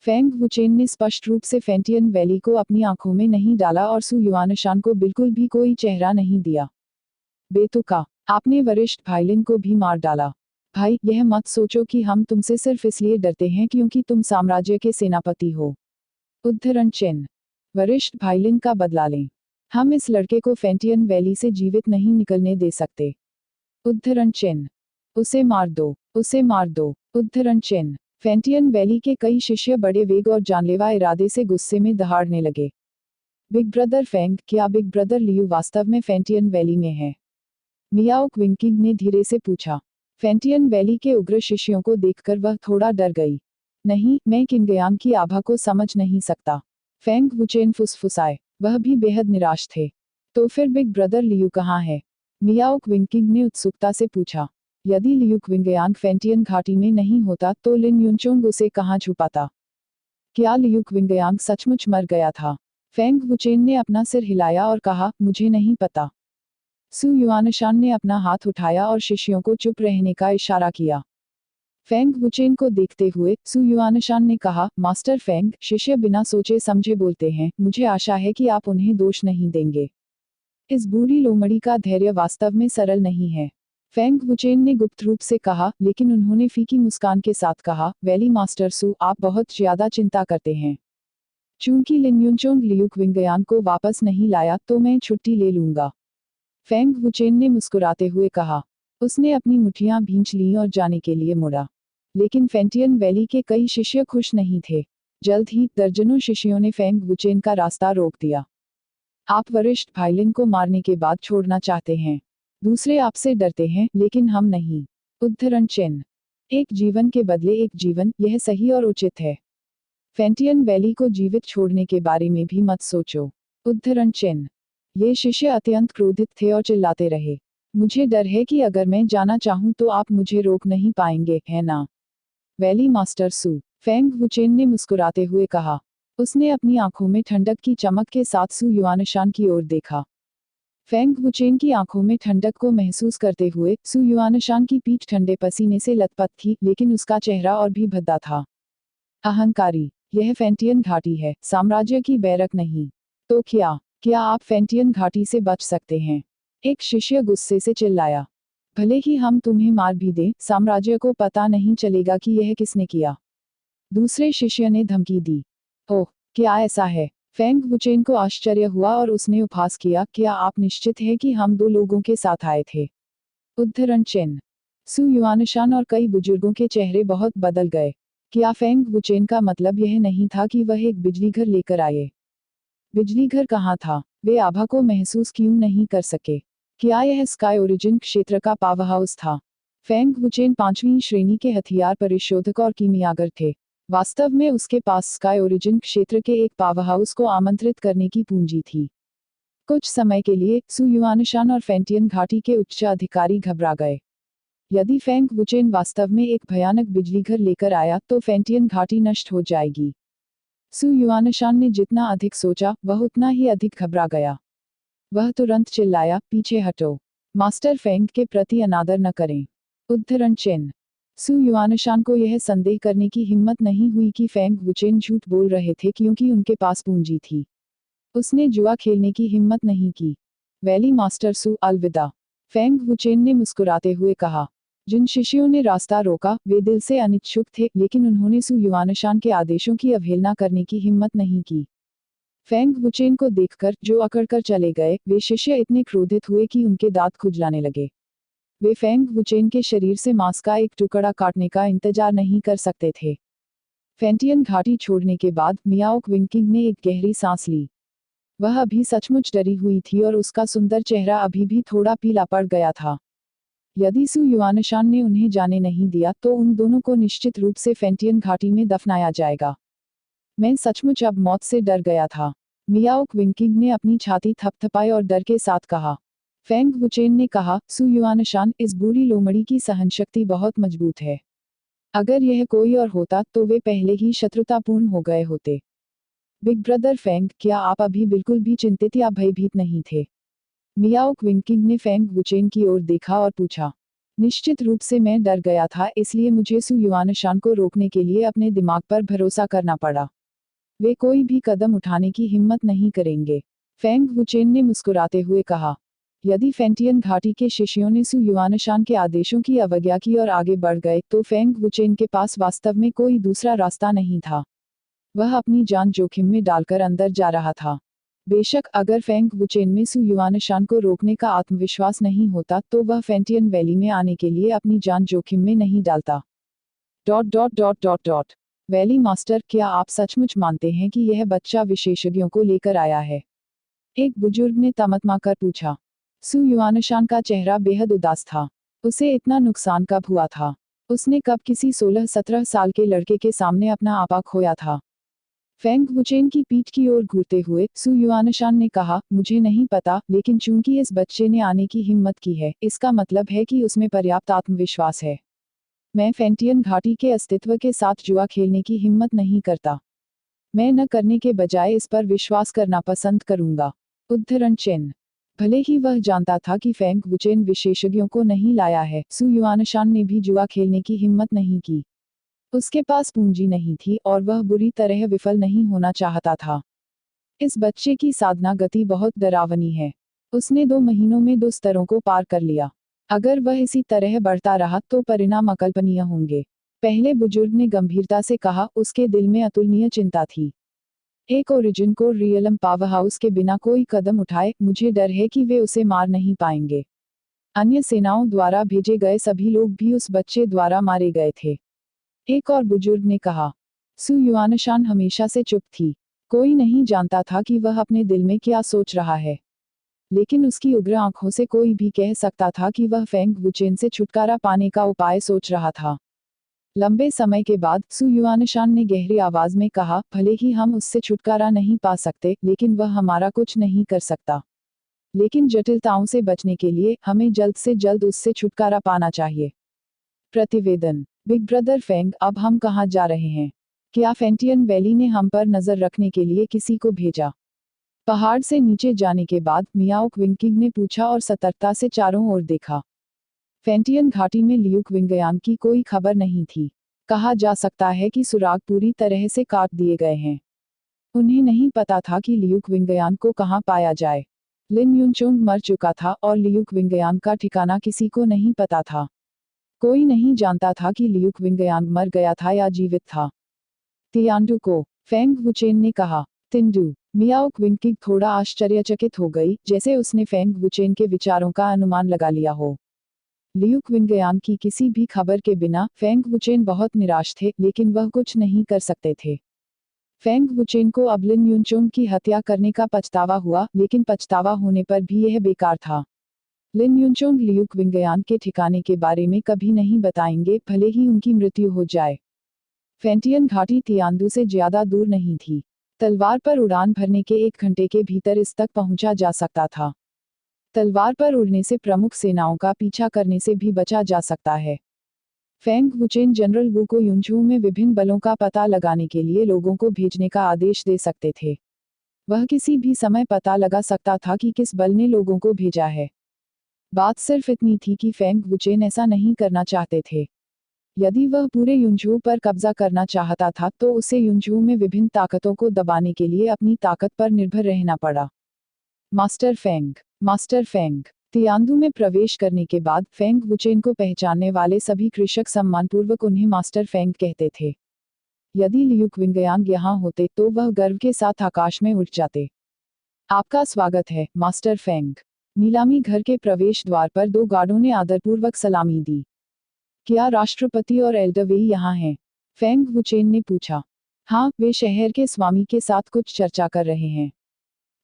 Speaker 2: फेंग वुचेन ने स्पष्ट रूप से फेंटियन वैली को अपनी आंखों में नहीं डाला और सु युआनशान को बिल्कुल भी कोई चेहरा नहीं दिया। बेतुका, आपने वरिष्ठ भाई लिन को भी मार डाला। भाई, यह मत सोचो कि हम तुमसे सिर्फ इसलिए डरते हैं क्योंकि तुम साम्राज्य के सेनापति हो। उद्धरण चिन्ह। वरिष्ठ भाई लिन का बदला लें। हम इस लड़के को फेंटियन वैली से जीवित नहीं निकलने दे सकते। उद्धरण चिन्ह। उसे मार दो, उसे मार दो। उद्धरण चिन्ह। फेंटियन वैली के कई शिष्य बड़े वेग और जानलेवा इरादे से गुस्से में दहाड़ने लगे। बिग ब्रदर फेंग, क्या बिग ब्रदर लियू वास्तव में फेंटियन वैली में है? मियाओ क्विंकिंग ने धीरे से पूछा। फेंटियन वैली के उग्र शिष्यों को देखकर वह थोड़ा डर गई। नहीं, मैं किंगयांग की आभा को समझ नहीं सकता। फेंग वुचेन फुसफुसाए। वह भी बेहद निराश थे। तो फिर बिग ब्रदर लियू कहाँ है? मियाओ क्विंकिंग ने उत्सुकता से पूछा। यदि लियू क्विंगयांग फेंटियन घाटी में नहीं होता तो लिन युनचोंग उसे कहाँ छुपाता? क्या लियू क्विंगयांग सचमुच मर गया था? फेंग वुचेन ने अपना सिर हिलाया और कहा, मुझे नहीं पता। सु युआनशान ने अपना हाथ उठाया और शिष्यों को चुप रहने का इशारा किया। फेंग वुचेन को देखते हुए सु युआनशान ने कहा, मास्टर फेंग, शिष्य बिना सोचे समझे बोलते हैं, मुझे आशा है कि आप उन्हें दोष नहीं देंगे। इस बूढ़ी लोमड़ी का धैर्य वास्तव में सरल नहीं है। फेंग वुचेन ने गुप्त रूप से कहा, लेकिन उन्होंने फीकी मुस्कान के साथ कहा, वैली मास्टर सु, आप बहुत ज्यादा चिंता करते हैं। चूंकि लिन युनचोंग लियू क्विंगयांग को वापस नहीं लाया तो मैं छुट्टी ले लूंगा। फेंग वुचेन ने मुस्कुराते हुए कहा। उसने अपनी मुठ्ठियां भींच लीं और जाने के लिए मुड़ा। लेकिन फेंटियन वैली के कई शिष्य खुश नहीं थे। जल्द ही दर्जनों शिष्यों ने फेंग वुचेन का रास्ता रोक दिया। आप वरिष्ठ भाई लिन को मारने के बाद छोड़ना चाहते हैं। दूसरे आपसे डरते हैं, लेकिन हम नहीं। उद्धरण चिन्ह। एक जीवन के बदले एक जीवन, यह सही और उचित है। फेंटियन वैली को जीवित छोड़ने के बारे में भी मत सोचो। उद्धरण चिन्ह। ये शिष्य अत्यंत क्रोधित थे और चिल्लाते रहे। मुझे डर है कि अगर मैं जाना चाहूं तो आप मुझे रोक नहीं पाएंगे, है ना? वैली मास्टर सु, फेंग वुचेन ने मुस्कुराते हुए कहा। उसने अपनी आंखों में ठंडक की चमक के साथ सु युआनशान की ओर देखा। फेंग वुचेन की आंखों में ठंडक को महसूस करते हुए सु युआनशान की पीठ ठंडे पसीने से लथपथ थी, लेकिन उसका चेहरा और भी भद्दा था। अहंकारी, यह फेंटियन घाटी है, साम्राज्य की बैरक नहीं। तो क्या आप फेंटियन घाटी से बच सकते हैं? एक शिष्य गुस्से से चिल्लाया। भले ही हम तुम्हें मार भी दें, साम्राज्य को पता नहीं चलेगा कि यह किसने किया। दूसरे शिष्य ने धमकी दी। ओह, क्या ऐसा है? फेंग वुचेन को आश्चर्य हुआ और उसने उपहास किया, क्या आप निश्चित हैं कि हम दो लोगों के साथ आए थे? उद्धरण चिन्ह। सु युआनशान और कई बुजुर्गों के चेहरे बहुत बदल गए। क्या फेंग वुचेन का मतलब यह नहीं था कि वह एक बिजली घर लेकर आए? बिजली घर कहाँ था? वे आभा को महसूस क्यों नहीं कर सके? क्या यह स्काई ओरिजिन क्षेत्र का पावर हाउस था? फेंग वुचेन 5वीं श्रेणी के हथियार परिशोधक और कीमियागर थे। वास्तव में उसके पास स्काई ओरिजिन क्षेत्र के एक पावर हाउस को आमंत्रित करने की पूंजी थी। कुछ समय के लिए सु युआनशान और फेंटियन घाटी के उच्च अधिकारी घबरा गए। यदि फेंग वुचेन वास्तव में एक भयानक बिजलीघर लेकर आया तो फेंटियन घाटी नष्ट हो जाएगी। सु युआनशान ने जितना अधिक सोचा वह उतना ही अधिक घबरा गया। वह तुरंत चिल्लाया, पीछे हटो। मास्टर फेंग के प्रति अनादर न करें। उद्धरण चिन्ह। सु युआनशान को यह संदेह करने की हिम्मत नहीं हुई कि फेंग वुचेन झूठ बोल रहे थे क्योंकि उनके पास पूंजी थी। उसने जुआ खेलने की हिम्मत नहीं की। वैली मास्टर सु, अलविदा। फेंग वुचेन ने मुस्कुराते हुए कहा। जिन शिष्यों ने रास्ता रोका वे दिल से अनिच्छुक थे, लेकिन उन्होंने सु युआनशान के आदेशों की अवहेलना करने की हिम्मत नहीं की। फेंग वुचेन को देखकर जो अकड़कर चले गए वे शिष्य इतने क्रोधित हुए कि उनके दांत खुजलाने लगे। वे फेंग वुचेन के शरीर से मांस का एक टुकड़ा काटने का इंतजार नहीं कर सकते थे। फेंटियन घाटी छोड़ने के बाद मियाओक विंकिंग ने एक गहरी सांस ली। वह अभी सचमुच डरी हुई थी और उसका सुंदर चेहरा अभी भी थोड़ा पीला पड़ गया था। यदि सु युआनशान ने उन्हें जाने नहीं दिया तो उन दोनों को निश्चित रूप से फेंटियन घाटी में दफनाया जाएगा। मैं सचमुच अब मौत से डर गया था। मियाओक विंकिंग ने अपनी छाती थपथपाई और डर के साथ कहा। फेंग वुचेन ने कहा, सु युआनशान, इस बूढ़ी लोमड़ी की सहनशक्ति बहुत मजबूत है। अगर यह कोई और होता तो वे पहले ही शत्रुतापूर्ण हो गए होते। बिग ब्रदर फेंग, क्या आप अभी बिल्कुल भी चिंतित या भयभीत नहीं थे? मियाओक विंकिंग ने फेंग वुचेन की ओर देखा और पूछा। निश्चित रूप से मैं डर गया था, इसलिए मुझे सु युआनशान को रोकने के लिए अपने दिमाग पर भरोसा करना पड़ा। वे कोई भी कदम उठाने की हिम्मत नहीं करेंगे। फेंग वुचेन ने मुस्कुराते हुए कहा। यदि फेंटियन घाटी के शिष्यों ने सु युआनशान के आदेशों की अवज्ञा की और आगे बढ़ गए तो फेंग वुचेन के पास वास्तव में कोई दूसरा रास्ता नहीं था। वह अपनी जान जोखिम में डालकर अंदर जा रहा था। बेशक अगर फेंग वुचेन में सु युआनशान को रोकने का आत्मविश्वास नहीं होता तो वह फेंटियन वैली में आने के लिए अपनी जान जोखिम में नहीं डालता। ... वैली मास्टर, क्या आप सचमुच मानते हैं कि यह बच्चा विशेषज्ञों को लेकर आया है? एक बुजुर्ग ने तमतमाकर पूछा। सु युआनशान का चेहरा बेहद उदास था। उसे इतना नुकसान कब हुआ था? उसने कब किसी 16-17 साल के लड़के के सामने अपना आपा खोया था? फेंग वुचेन की पीठ की ओर घूरते हुए सु युआनशान ने कहा, मुझे नहीं पता, लेकिन चूंकि इस बच्चे ने आने की हिम्मत की है, इसका मतलब है कि उसमें पर्याप्त आत्मविश्वास है। मैं फेंटियन घाटी के अस्तित्व के साथ जुआ खेलने की हिम्मत नहीं करता। मैं न करने के बजाय इस पर विश्वास करना पसंद करूंगा। उद्धरण चिन्ह। भले ही वह जानता था कि फेंग वुचेन विशेषज्ञों को नहीं लाया है, सु युआनशान ने भी जुआ खेलने की हिम्मत नहीं की। उसके पास पूंजी नहीं थी और वह बुरी तरह विफल नहीं होना चाहता था। इस बच्चे की साधना गति बहुत डरावनी है। उसने 2 महीनों में 2 स्तरों को पार कर लिया। अगर वह इसी तरह बढ़ता रहा तो परिणाम अकल्पनीय होंगे। पहले बुजुर्ग ने गंभीरता से कहा, उसके दिल में अतुलनीय चिंता थी। एक ओरिजिन को रियलम पावरहाउस के बिना कोई कदम उठाए, मुझे डर है कि वे उसे मार नहीं पाएंगे। अन्य सेनाओं द्वारा भेजे गए सभी लोग भी उस बच्चे द्वारा मारे गए थे। एक और बुजुर्ग ने कहा। सु युआनशान हमेशा से चुप थी। कोई नहीं जानता था कि वह अपने दिल में क्या सोच रहा है, लेकिन उसकी उग्र आंखों से कोई भी कह सकता था कि वह फेंग वुचेन से छुटकारा पाने का उपाय सोच रहा था। लंबे समय के बाद सु युआनशान ने गहरी आवाज में कहा, भले ही हम उससे छुटकारा नहीं पा सकते, लेकिन वह हमारा कुछ नहीं कर सकता। लेकिन जटिलताओं से बचने के लिए हमें जल्द से जल्द उससे छुटकारा पाना चाहिए। प्रतिवेदन। बिग ब्रदर फेंग, अब हम कहाँ जा रहे हैं? क्या फेंटियन वैली ने हम पर नजर रखने के लिए किसी को भेजा? पहाड़ से नीचे जाने के बाद मियाओक विंकिंग ने पूछा और सतर्कता से चारों ओर देखा। फेंटियन घाटी में लियूक विंगयान की कोई खबर नहीं थी। कहा जा सकता है कि सुराग पूरी तरह से काट दिए गए हैं। उन्हें नहीं पता था कि लियूक विंगयान को कहाँ पाया जाए। लिन युनचोंग मर चुका था और लियूक विंगयान का ठिकाना किसी को नहीं पता था। कोई नहीं जानता था कि लियूक विंगयान मर गया था या जीवित था। तियांडू को, फेंग वुचेन ने कहा। तिंडू। मियाओक विंकिंग थोड़ा आश्चर्यचकित हो गई, जैसे उसने फेंग वुचेन के विचारों का अनुमान लगा लिया हो। लियूक विंगयान की किसी भी खबर के बिना फेंग वुचेन बहुत निराश थे, लेकिन वह कुछ नहीं कर सकते थे। फेंग वुचेन को अब लिन युनचोंग की हत्या करने का पछतावा हुआ, लेकिन पछतावा होने पर भी यह बेकार था। लिन युनचोंग लियूक विंगयान के ठिकाने के बारे में कभी नहीं बताएंगे, भले ही उनकी मृत्यु हो जाए। फेंटियन घाटी तियांदू से ज्यादा दूर नहीं थी। तलवार पर उड़ान भरने के 1 घंटे के भीतर इस तक पहुंचा जा सकता था। तलवार पर उड़ने से प्रमुख सेनाओं का पीछा करने से भी बचा जा सकता है। फेंग वुचेन जनरल वू को युनझू में विभिन्न बलों का पता लगाने के लिए लोगों को भेजने का आदेश दे सकते थे। वह किसी भी समय पता लगा सकता था कि किस बल ने लोगों को भेजा है। बात सिर्फ इतनी थी कि फेंग वुचेन ऐसा नहीं करना चाहते थे। यदि वह पूरे युनझू पर कब्जा करना चाहता था तो उसे युनझू में विभिन्न ताकतों को दबाने के लिए अपनी ताकत पर निर्भर रहना पड़ा। मास्टर फेंग तियांदू में प्रवेश करने के बाद फेंग वुचेन को पहचानने वाले सभी कृषक सम्मानपूर्वक उन्हें मास्टर फेंग कहते थे। यदि लियू क्विंगयांग यहाँ होते तो वह गर्व के साथ आकाश में उड़ जाते। आपका स्वागत है, मास्टर फेंग। नीलामी घर के प्रवेश द्वार पर 2 गार्डों ने आदरपूर्वक सलामी दी। क्या राष्ट्रपति और एल्डरवे यहाँ हैं? फेंग वुचेन ने पूछा। हाँ, वे शहर के स्वामी के साथ कुछ चर्चा कर रहे हैं।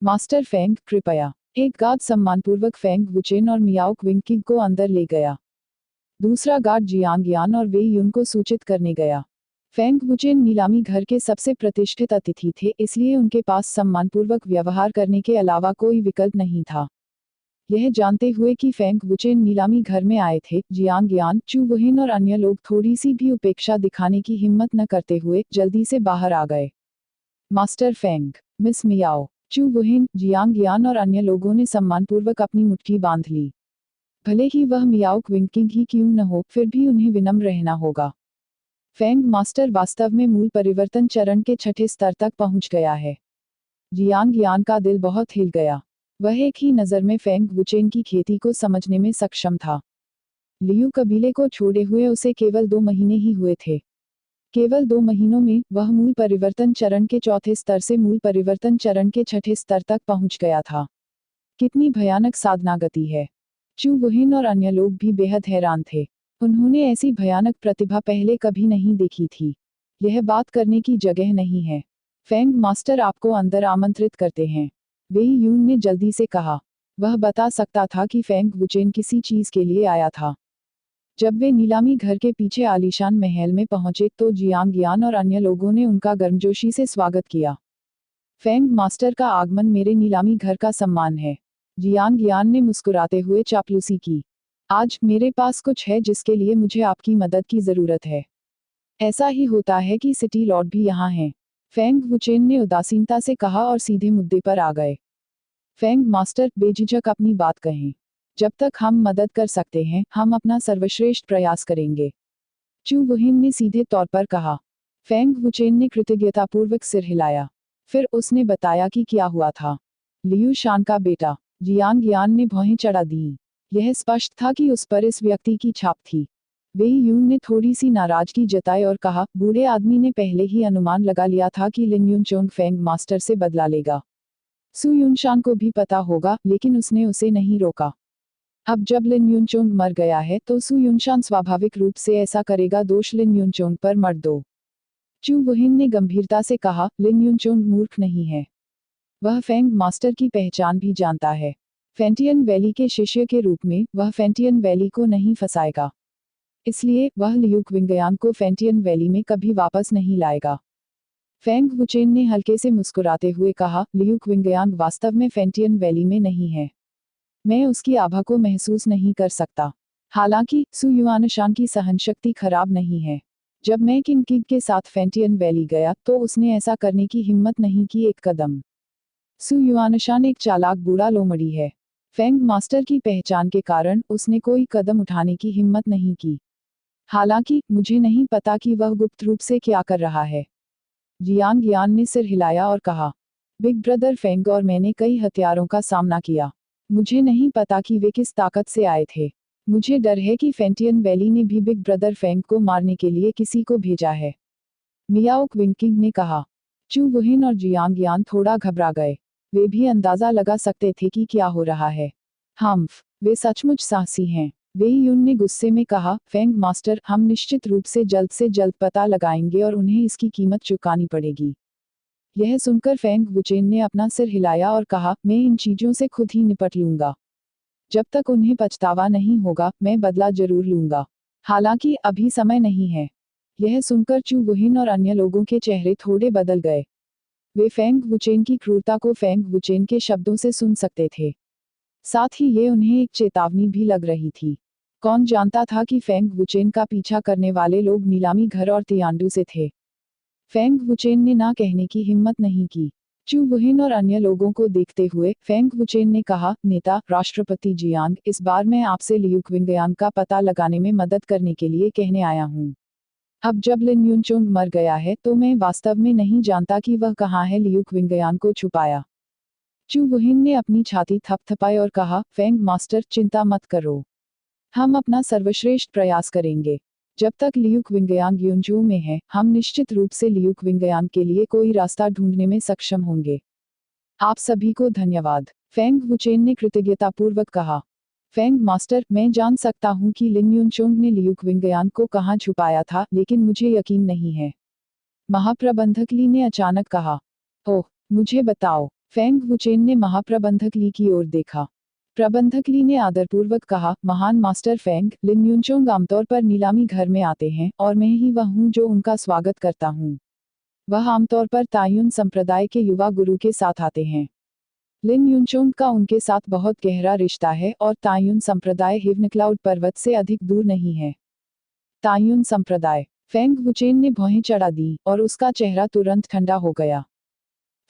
Speaker 2: मास्टर फेंग, कृपया। एक गार्ड सम्मानपूर्वक फेंग वुचेन और मियाओ क्विंकिग को अंदर ले गया। दूसरा गार्ड जियांग यान और वे युन को सूचित करने गया। फेंग वुचेन नीलामी घर के सबसे प्रतिष्ठित अतिथि थे, इसलिए उनके पास सम्मानपूर्वक व्यवहार करने के अलावा कोई विकल्प नहीं था। यह जानते हुए कि फेंग वुचेन नीलामी घर में आए थे, जियांग यान, चू वुहिन और अन्य लोग थोड़ी सी भी उपेक्षा दिखाने की हिम्मत न करते हुए जल्दी से बाहर आ गए। Master Feng, miss Miao. चू वुहिन, जियांग यान और अन्य लोगों ने सम्मानपूर्वक अपनी मुट्ठी बांध ली। भले ही वह मियाओ क्विंकिंग ही क्यों न हो, फिर भी उन्हें विनम्र रहना होगा। फेंग मास्टर वास्तव में मूल परिवर्तन चरण के 6ठे स्तर तक पहुंच गया है। जियांग यान का दिल बहुत हिल गया। वह एक ही नज़र में फेंग वुचेन की खेती को समझने में सक्षम था। लियू कबीले को छोड़े हुए उसे केवल 2 महीने ही हुए थे। केवल 2 महीनों में वह मूल परिवर्तन चरण के 4थे स्तर से मूल परिवर्तन चरण के 6ठे स्तर तक पहुंच गया था। कितनी भयानक साधना गति है। चू वुहिन और अन्य लोग भी बेहद हैरान थे। उन्होंने ऐसी भयानक प्रतिभा पहले कभी नहीं देखी थी। यह बात करने की जगह नहीं है। फेंग मास्टर आपको अंदर आमंत्रित करते हैं, वेई यून ने जल्दी से कहा। वह बता सकता था कि फेंग वुचेन किसी चीज के लिए आया था। जब वे नीलामी घर के पीछे आलीशान महल में पहुंचे तो जियांग यान और अन्य लोगों ने उनका गर्मजोशी से स्वागत किया। फेंग मास्टर का आगमन मेरे नीलामी घर का सम्मान है, जियांग यान ने मुस्कुराते हुए चापलूसी की। आज मेरे पास कुछ है जिसके लिए मुझे आपकी मदद की जरूरत है। ऐसा ही होता है कि सिटी लॉर्ड भी यहाँ हैं, फेंग वुचेन ने उदासीनता से कहा और सीधे मुद्दे पर आ गए। फेंग मास्टर, बेझिझक अपनी बात कहें। जब तक हम मदद कर सकते हैं, हम अपना सर्वश्रेष्ठ प्रयास करेंगे, चू वुहिन ने सीधे तौर पर कहा। फेंग वुचेन ने कृतज्ञतापूर्वक सिर हिलाया। फिर उसने बताया कि क्या हुआ था। लियू शान का बेटा, जियांग यान ने भौहें चढ़ा दी। यह स्पष्ट था कि उस पर इस व्यक्ति की छाप थी। वेई यून ने थोड़ी सी नाराजगी जताई और कहा, बूढ़े आदमी ने पहले ही अनुमान लगा लिया था कि लिन युनचोंग फेंग मास्टर से बदला लेगा। सु युनशान को भी पता होगा, लेकिन उसने उसे नहीं रोका। अब जब लिन युनचोंग मर गया है तो सु युनशान स्वाभाविक रूप से ऐसा करेगा। दोष लिन युनचोंग पर मत दो, चू वुहिन ने गंभीरता से कहा। लिन युनचोंग मूर्ख नहीं है, वह फेंग मास्टर की पहचान भी जानता है। फेंटियन वैली के शिष्य के रूप में वह फेंटियन वैली को नहीं फंसाएगा, इसलिए वह लियू क्विंगयांग को फेंटियन वैली में कभी वापस नहीं लाएगा। फेंग वुचेन ने हल्के से मुस्कुराते हुए कहा, लियू क्विंगयांग वास्तव में फेंटियन वैली में नहीं है। मैं उसकी आभा को महसूस नहीं कर सकता। हालांकि सु युआनशान की सहनशक्ति खराब नहीं है। जब मैं किंग किग के साथ फेंटियन वैली गया तो उसने ऐसा करने की हिम्मत नहीं की एक कदम। सु युआनशान एक चालाक बूढ़ा लोमड़ी है। फेंग मास्टर की पहचान के कारण उसने कोई कदम उठाने की हिम्मत नहीं की। हालांकि मुझे नहीं पता कि वह गुप्त रूप से क्या कर रहा है। जियांग यान ने सिर हिलाया और कहा, बिग ब्रदर फेंग और मैंने कई हथियारों का सामना किया। मुझे नहीं पता कि वे किस ताकत से आए थे। मुझे डर है कि फेंटियन वैली ने भी बिग ब्रदर फेंग को मारने के लिए किसी को भेजा है, मियाओ क्विंकिंग ने कहा। चू वुहिन और जियांग यान थोड़ा घबरा गए। वे भी अंदाजा लगा सकते थे कि क्या हो रहा है। हम्फ, वे सचमुच साहसी हैं, वेई यून ने गुस्से में कहा। फेंग मास्टर, हम निश्चित रूप से जल्द पता लगाएंगे और उन्हें इसकी कीमत चुकानी पड़ेगी। यह सुनकर फेंग वुचेन ने अपना सिर हिलाया और कहा, मैं इन चीजों से खुद ही निपट लूंगा। जब तक उन्हें पछतावा नहीं होगा, मैं बदला जरूर लूंगा। हालांकि अभी समय नहीं है। यह सुनकर चू वुहिन और अन्य लोगों के चेहरे थोड़े बदल गए। वे फेंग वुचेन की क्रूरता को फेंग वुचेन के शब्दों से सुन सकते थे। साथ ही ये उन्हें एक चेतावनी भी लग रही थी। कौन जानता था कि फेंग वुचेन का पीछा करने वाले लोग नीलामी घर और तियांडू से थे। फेंग वुचेन ने ना कहने की हिम्मत नहीं की। चू वुहिन और अन्य लोगों को देखते हुए फेंग वुचेन ने कहा, नेता राष्ट्रपति जियांग, इस बार मैं आपसे लियू क्विंगयांग का पता लगाने में मदद करने के लिए कहने आया हूँ। अब जब लिन यूनचोंग मर गया है तो मैं वास्तव में नहीं जानता कि वह कहाँ है। लियू क्विंगयांग को छुपाया। चू वुहिन ने अपनी छाती थपथपाई और कहा, फेंग मास्टर, चिंता मत करो, हम अपना सर्वश्रेष्ठ प्रयास करेंगे। जब तक लियू क्विंगयांग यूनचू में है, हम निश्चित रूप से लियू क्विंगयांग के लिए कोई रास्ता ढूंढने में सक्षम होंगे। आप सभी को धन्यवाद, फेंग वुचेन ने कृतज्ञतापूर्वक कहा। फेंग मास्टर, मैं जान सकता हूँ कि लिन यूनचोंग ने लियू क्विंगयांग को कहाँ छुपाया था, लेकिन मुझे यकीन नहीं है। महाप्रबंधक ली ने अचानक कहा। ओह, मुझे बताओ। फेंग वुचेन ने महाप्रबंधक ली की ओर देखा। प्रबंधक ली ने आदरपूर्वक कहा, महान मास्टर फेंग, लिन यूनचोंग आमतौर पर नीलामी घर में आते हैं और मैं ही वह हूँ जो उनका स्वागत करता हूँ। वह आमतौर पर तायुन संप्रदाय के युवा गुरु के साथ आते हैं। लिन यूनचोंग का उनके साथ बहुत गहरा रिश्ता है और तायुन संप्रदाय हिवनक्लाउड पर्वत से अधिक दूर नहीं है। तायुन संप्रदाय, फेंग वुचेन ने भौहें चढ़ा दी और उसका चेहरा तुरंत ठंडा हो गया।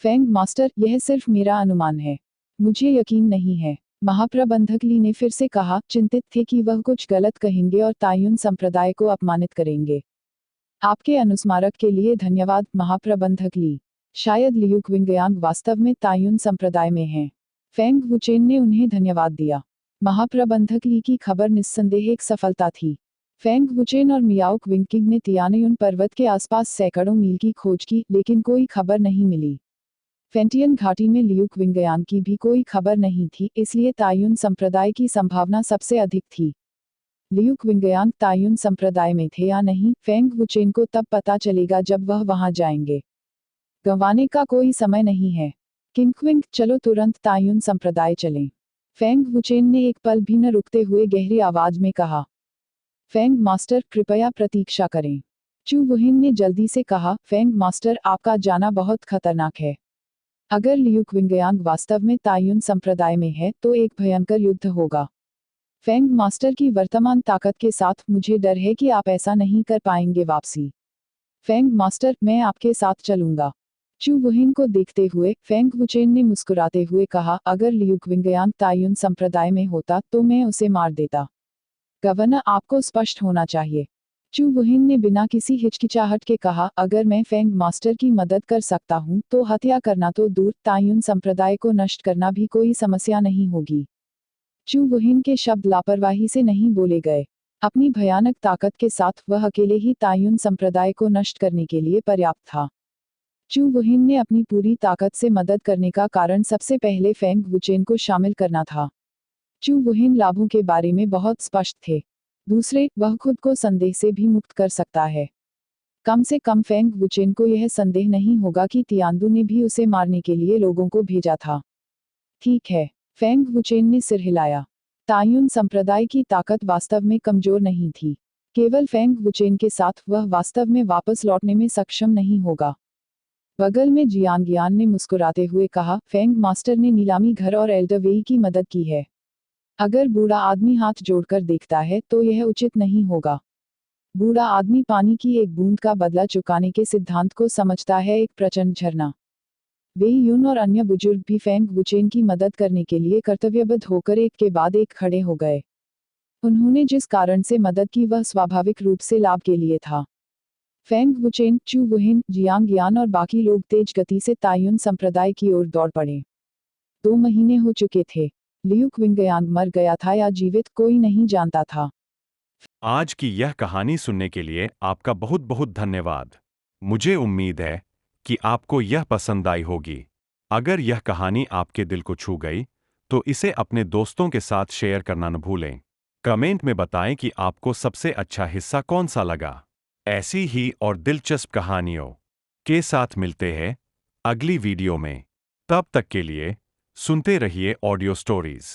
Speaker 2: फेंग मास्टर, यह सिर्फ मेरा अनुमान है, मुझे यकीन नहीं है। महाप्रबंधक ली ने फिर से कहा, चिंतित थे कि वह कुछ गलत कहेंगे और तायुन संप्रदाय को अपमानित करेंगे। आपके अनुस्मारक के लिए धन्यवाद महाप्रबंधक ली। शायद लियू क्विंगयांग वास्तव में तायुन संप्रदाय में हैं। फेंग वुचेन ने उन्हें धन्यवाद दिया। महाप्रबंधक ली की खबर निस्संदेह एक सफलता थी। फेंग वुचेन और मियाओ क्विंकिंग ने तियानयुन पर्वत के आसपास सैकड़ों मील की खोज की, लेकिन कोई खबर नहीं मिली। फेंटियन घाटी में लियू क्विंगयांग की भी कोई खबर नहीं थी, इसलिए तायुन संप्रदाय की संभावना सबसे अधिक थी। लियू क्विंगयांग तायुन संप्रदाय में थे या नहीं, फेंग वुचेन को तब पता चलेगा जब वह वहां जाएंगे। गंवाने का कोई समय नहीं है। किंगक्विंग, चलो तुरंत तायुन संप्रदाय चलें। फेंग वुचेन ने एक पल भी न रुकते हुए गहरी आवाज में कहा। फेंग मास्टर, कृपया प्रतीक्षा करें। चू वुहिन ने जल्दी से कहा, फेंग मास्टर, आपका जाना बहुत खतरनाक है। अगर लियू क्विंगयांग वास्तव में तायुन संप्रदाय में है तो एक भयंकर युद्ध होगा। फेंग मास्टर की वर्तमान ताकत के साथ मुझे डर है कि आप ऐसा नहीं कर पाएंगे वापसी। फेंग मास्टर, मैं आपके साथ चलूंगा। चू वुहिन को देखते हुए फेंग वुचेन ने मुस्कुराते हुए कहा, अगर लियू क्विंगयांग तायुन संप्रदाय में होता तो मैं उसे मार देता। गवर्नर, आपको स्पष्ट होना चाहिए। चू वुहिन ने बिना किसी हिचकिचाहट के कहा, अगर मैं फेंग मास्टर की मदद कर सकता हूं तो हत्या करना तो दूर, तायुन संप्रदाय को नष्ट करना भी कोई समस्या नहीं होगी। चू वुहिन के शब्द लापरवाही से नहीं बोले गए। अपनी भयानक ताकत के साथ वह अकेले ही तायुन संप्रदाय को नष्ट करने के लिए पर्याप्त था। चू वुहिन ने अपनी पूरी ताकत से मदद करने का कारण सबसे पहले फेंग वुचेन को शामिल करना था। चू वुहिन लाभों के बारे में बहुत स्पष्ट थे। दूसरे, वह खुद को संदेह से भी मुक्त कर सकता है। कम से कम फेंग वुचेन को यह संदेह नहीं होगा कि तियांदू ने भी उसे मारने के लिए लोगों को भेजा था। ठीक है, फेंग वुचेन ने सिर हिलाया। तायुन संप्रदाय की ताकत वास्तव में कमजोर नहीं थी। केवल फेंग वुचेन के साथ वह वास्तव में वापस लौटने में सक्षम नहीं होगा। बगल में जियांगियान ने मुस्कुराते हुए कहा, फेंग मास्टर ने नीलामी घर और एल्डरवेई की मदद की है। अगर बूढ़ा आदमी हाथ जोड़कर देखता है तो यह उचित नहीं होगा। बूढ़ा आदमी पानी की एक बूंद का बदला चुकाने के सिद्धांत को समझता है, एक प्रचंड झरना। वे यून और अन्य बुजुर्ग भी फेंग वुचेन की मदद करने के लिए कर्तव्यबद्ध होकर एक के बाद एक खड़े हो गए। उन्होंने जिस कारण से मदद की वह स्वाभाविक रूप से लाभ के लिए था। फेंग वुचेन, चू वुहिन, जियांगियान और बाकी लोग तेज गति से तायुन संप्रदाय की ओर दौड़ पड़े। 2 महीने हो चुके थे। लियू क्विंगयांग मर गया था या जीवित, कोई नहीं जानता था।
Speaker 1: आज की यह कहानी सुनने के लिए आपका बहुत बहुत धन्यवाद। मुझे उम्मीद है कि आपको यह पसंद आई होगी। अगर यह कहानी आपके दिल को छू गई तो इसे अपने दोस्तों के साथ शेयर करना न भूलें। कमेंट में बताएं कि आपको सबसे अच्छा हिस्सा कौन सा लगा। ऐसी ही और दिलचस्प कहानियों के साथ मिलते हैं अगली वीडियो में। तब तक के लिए सुनते रहिए ऑडियो स्टोरीज।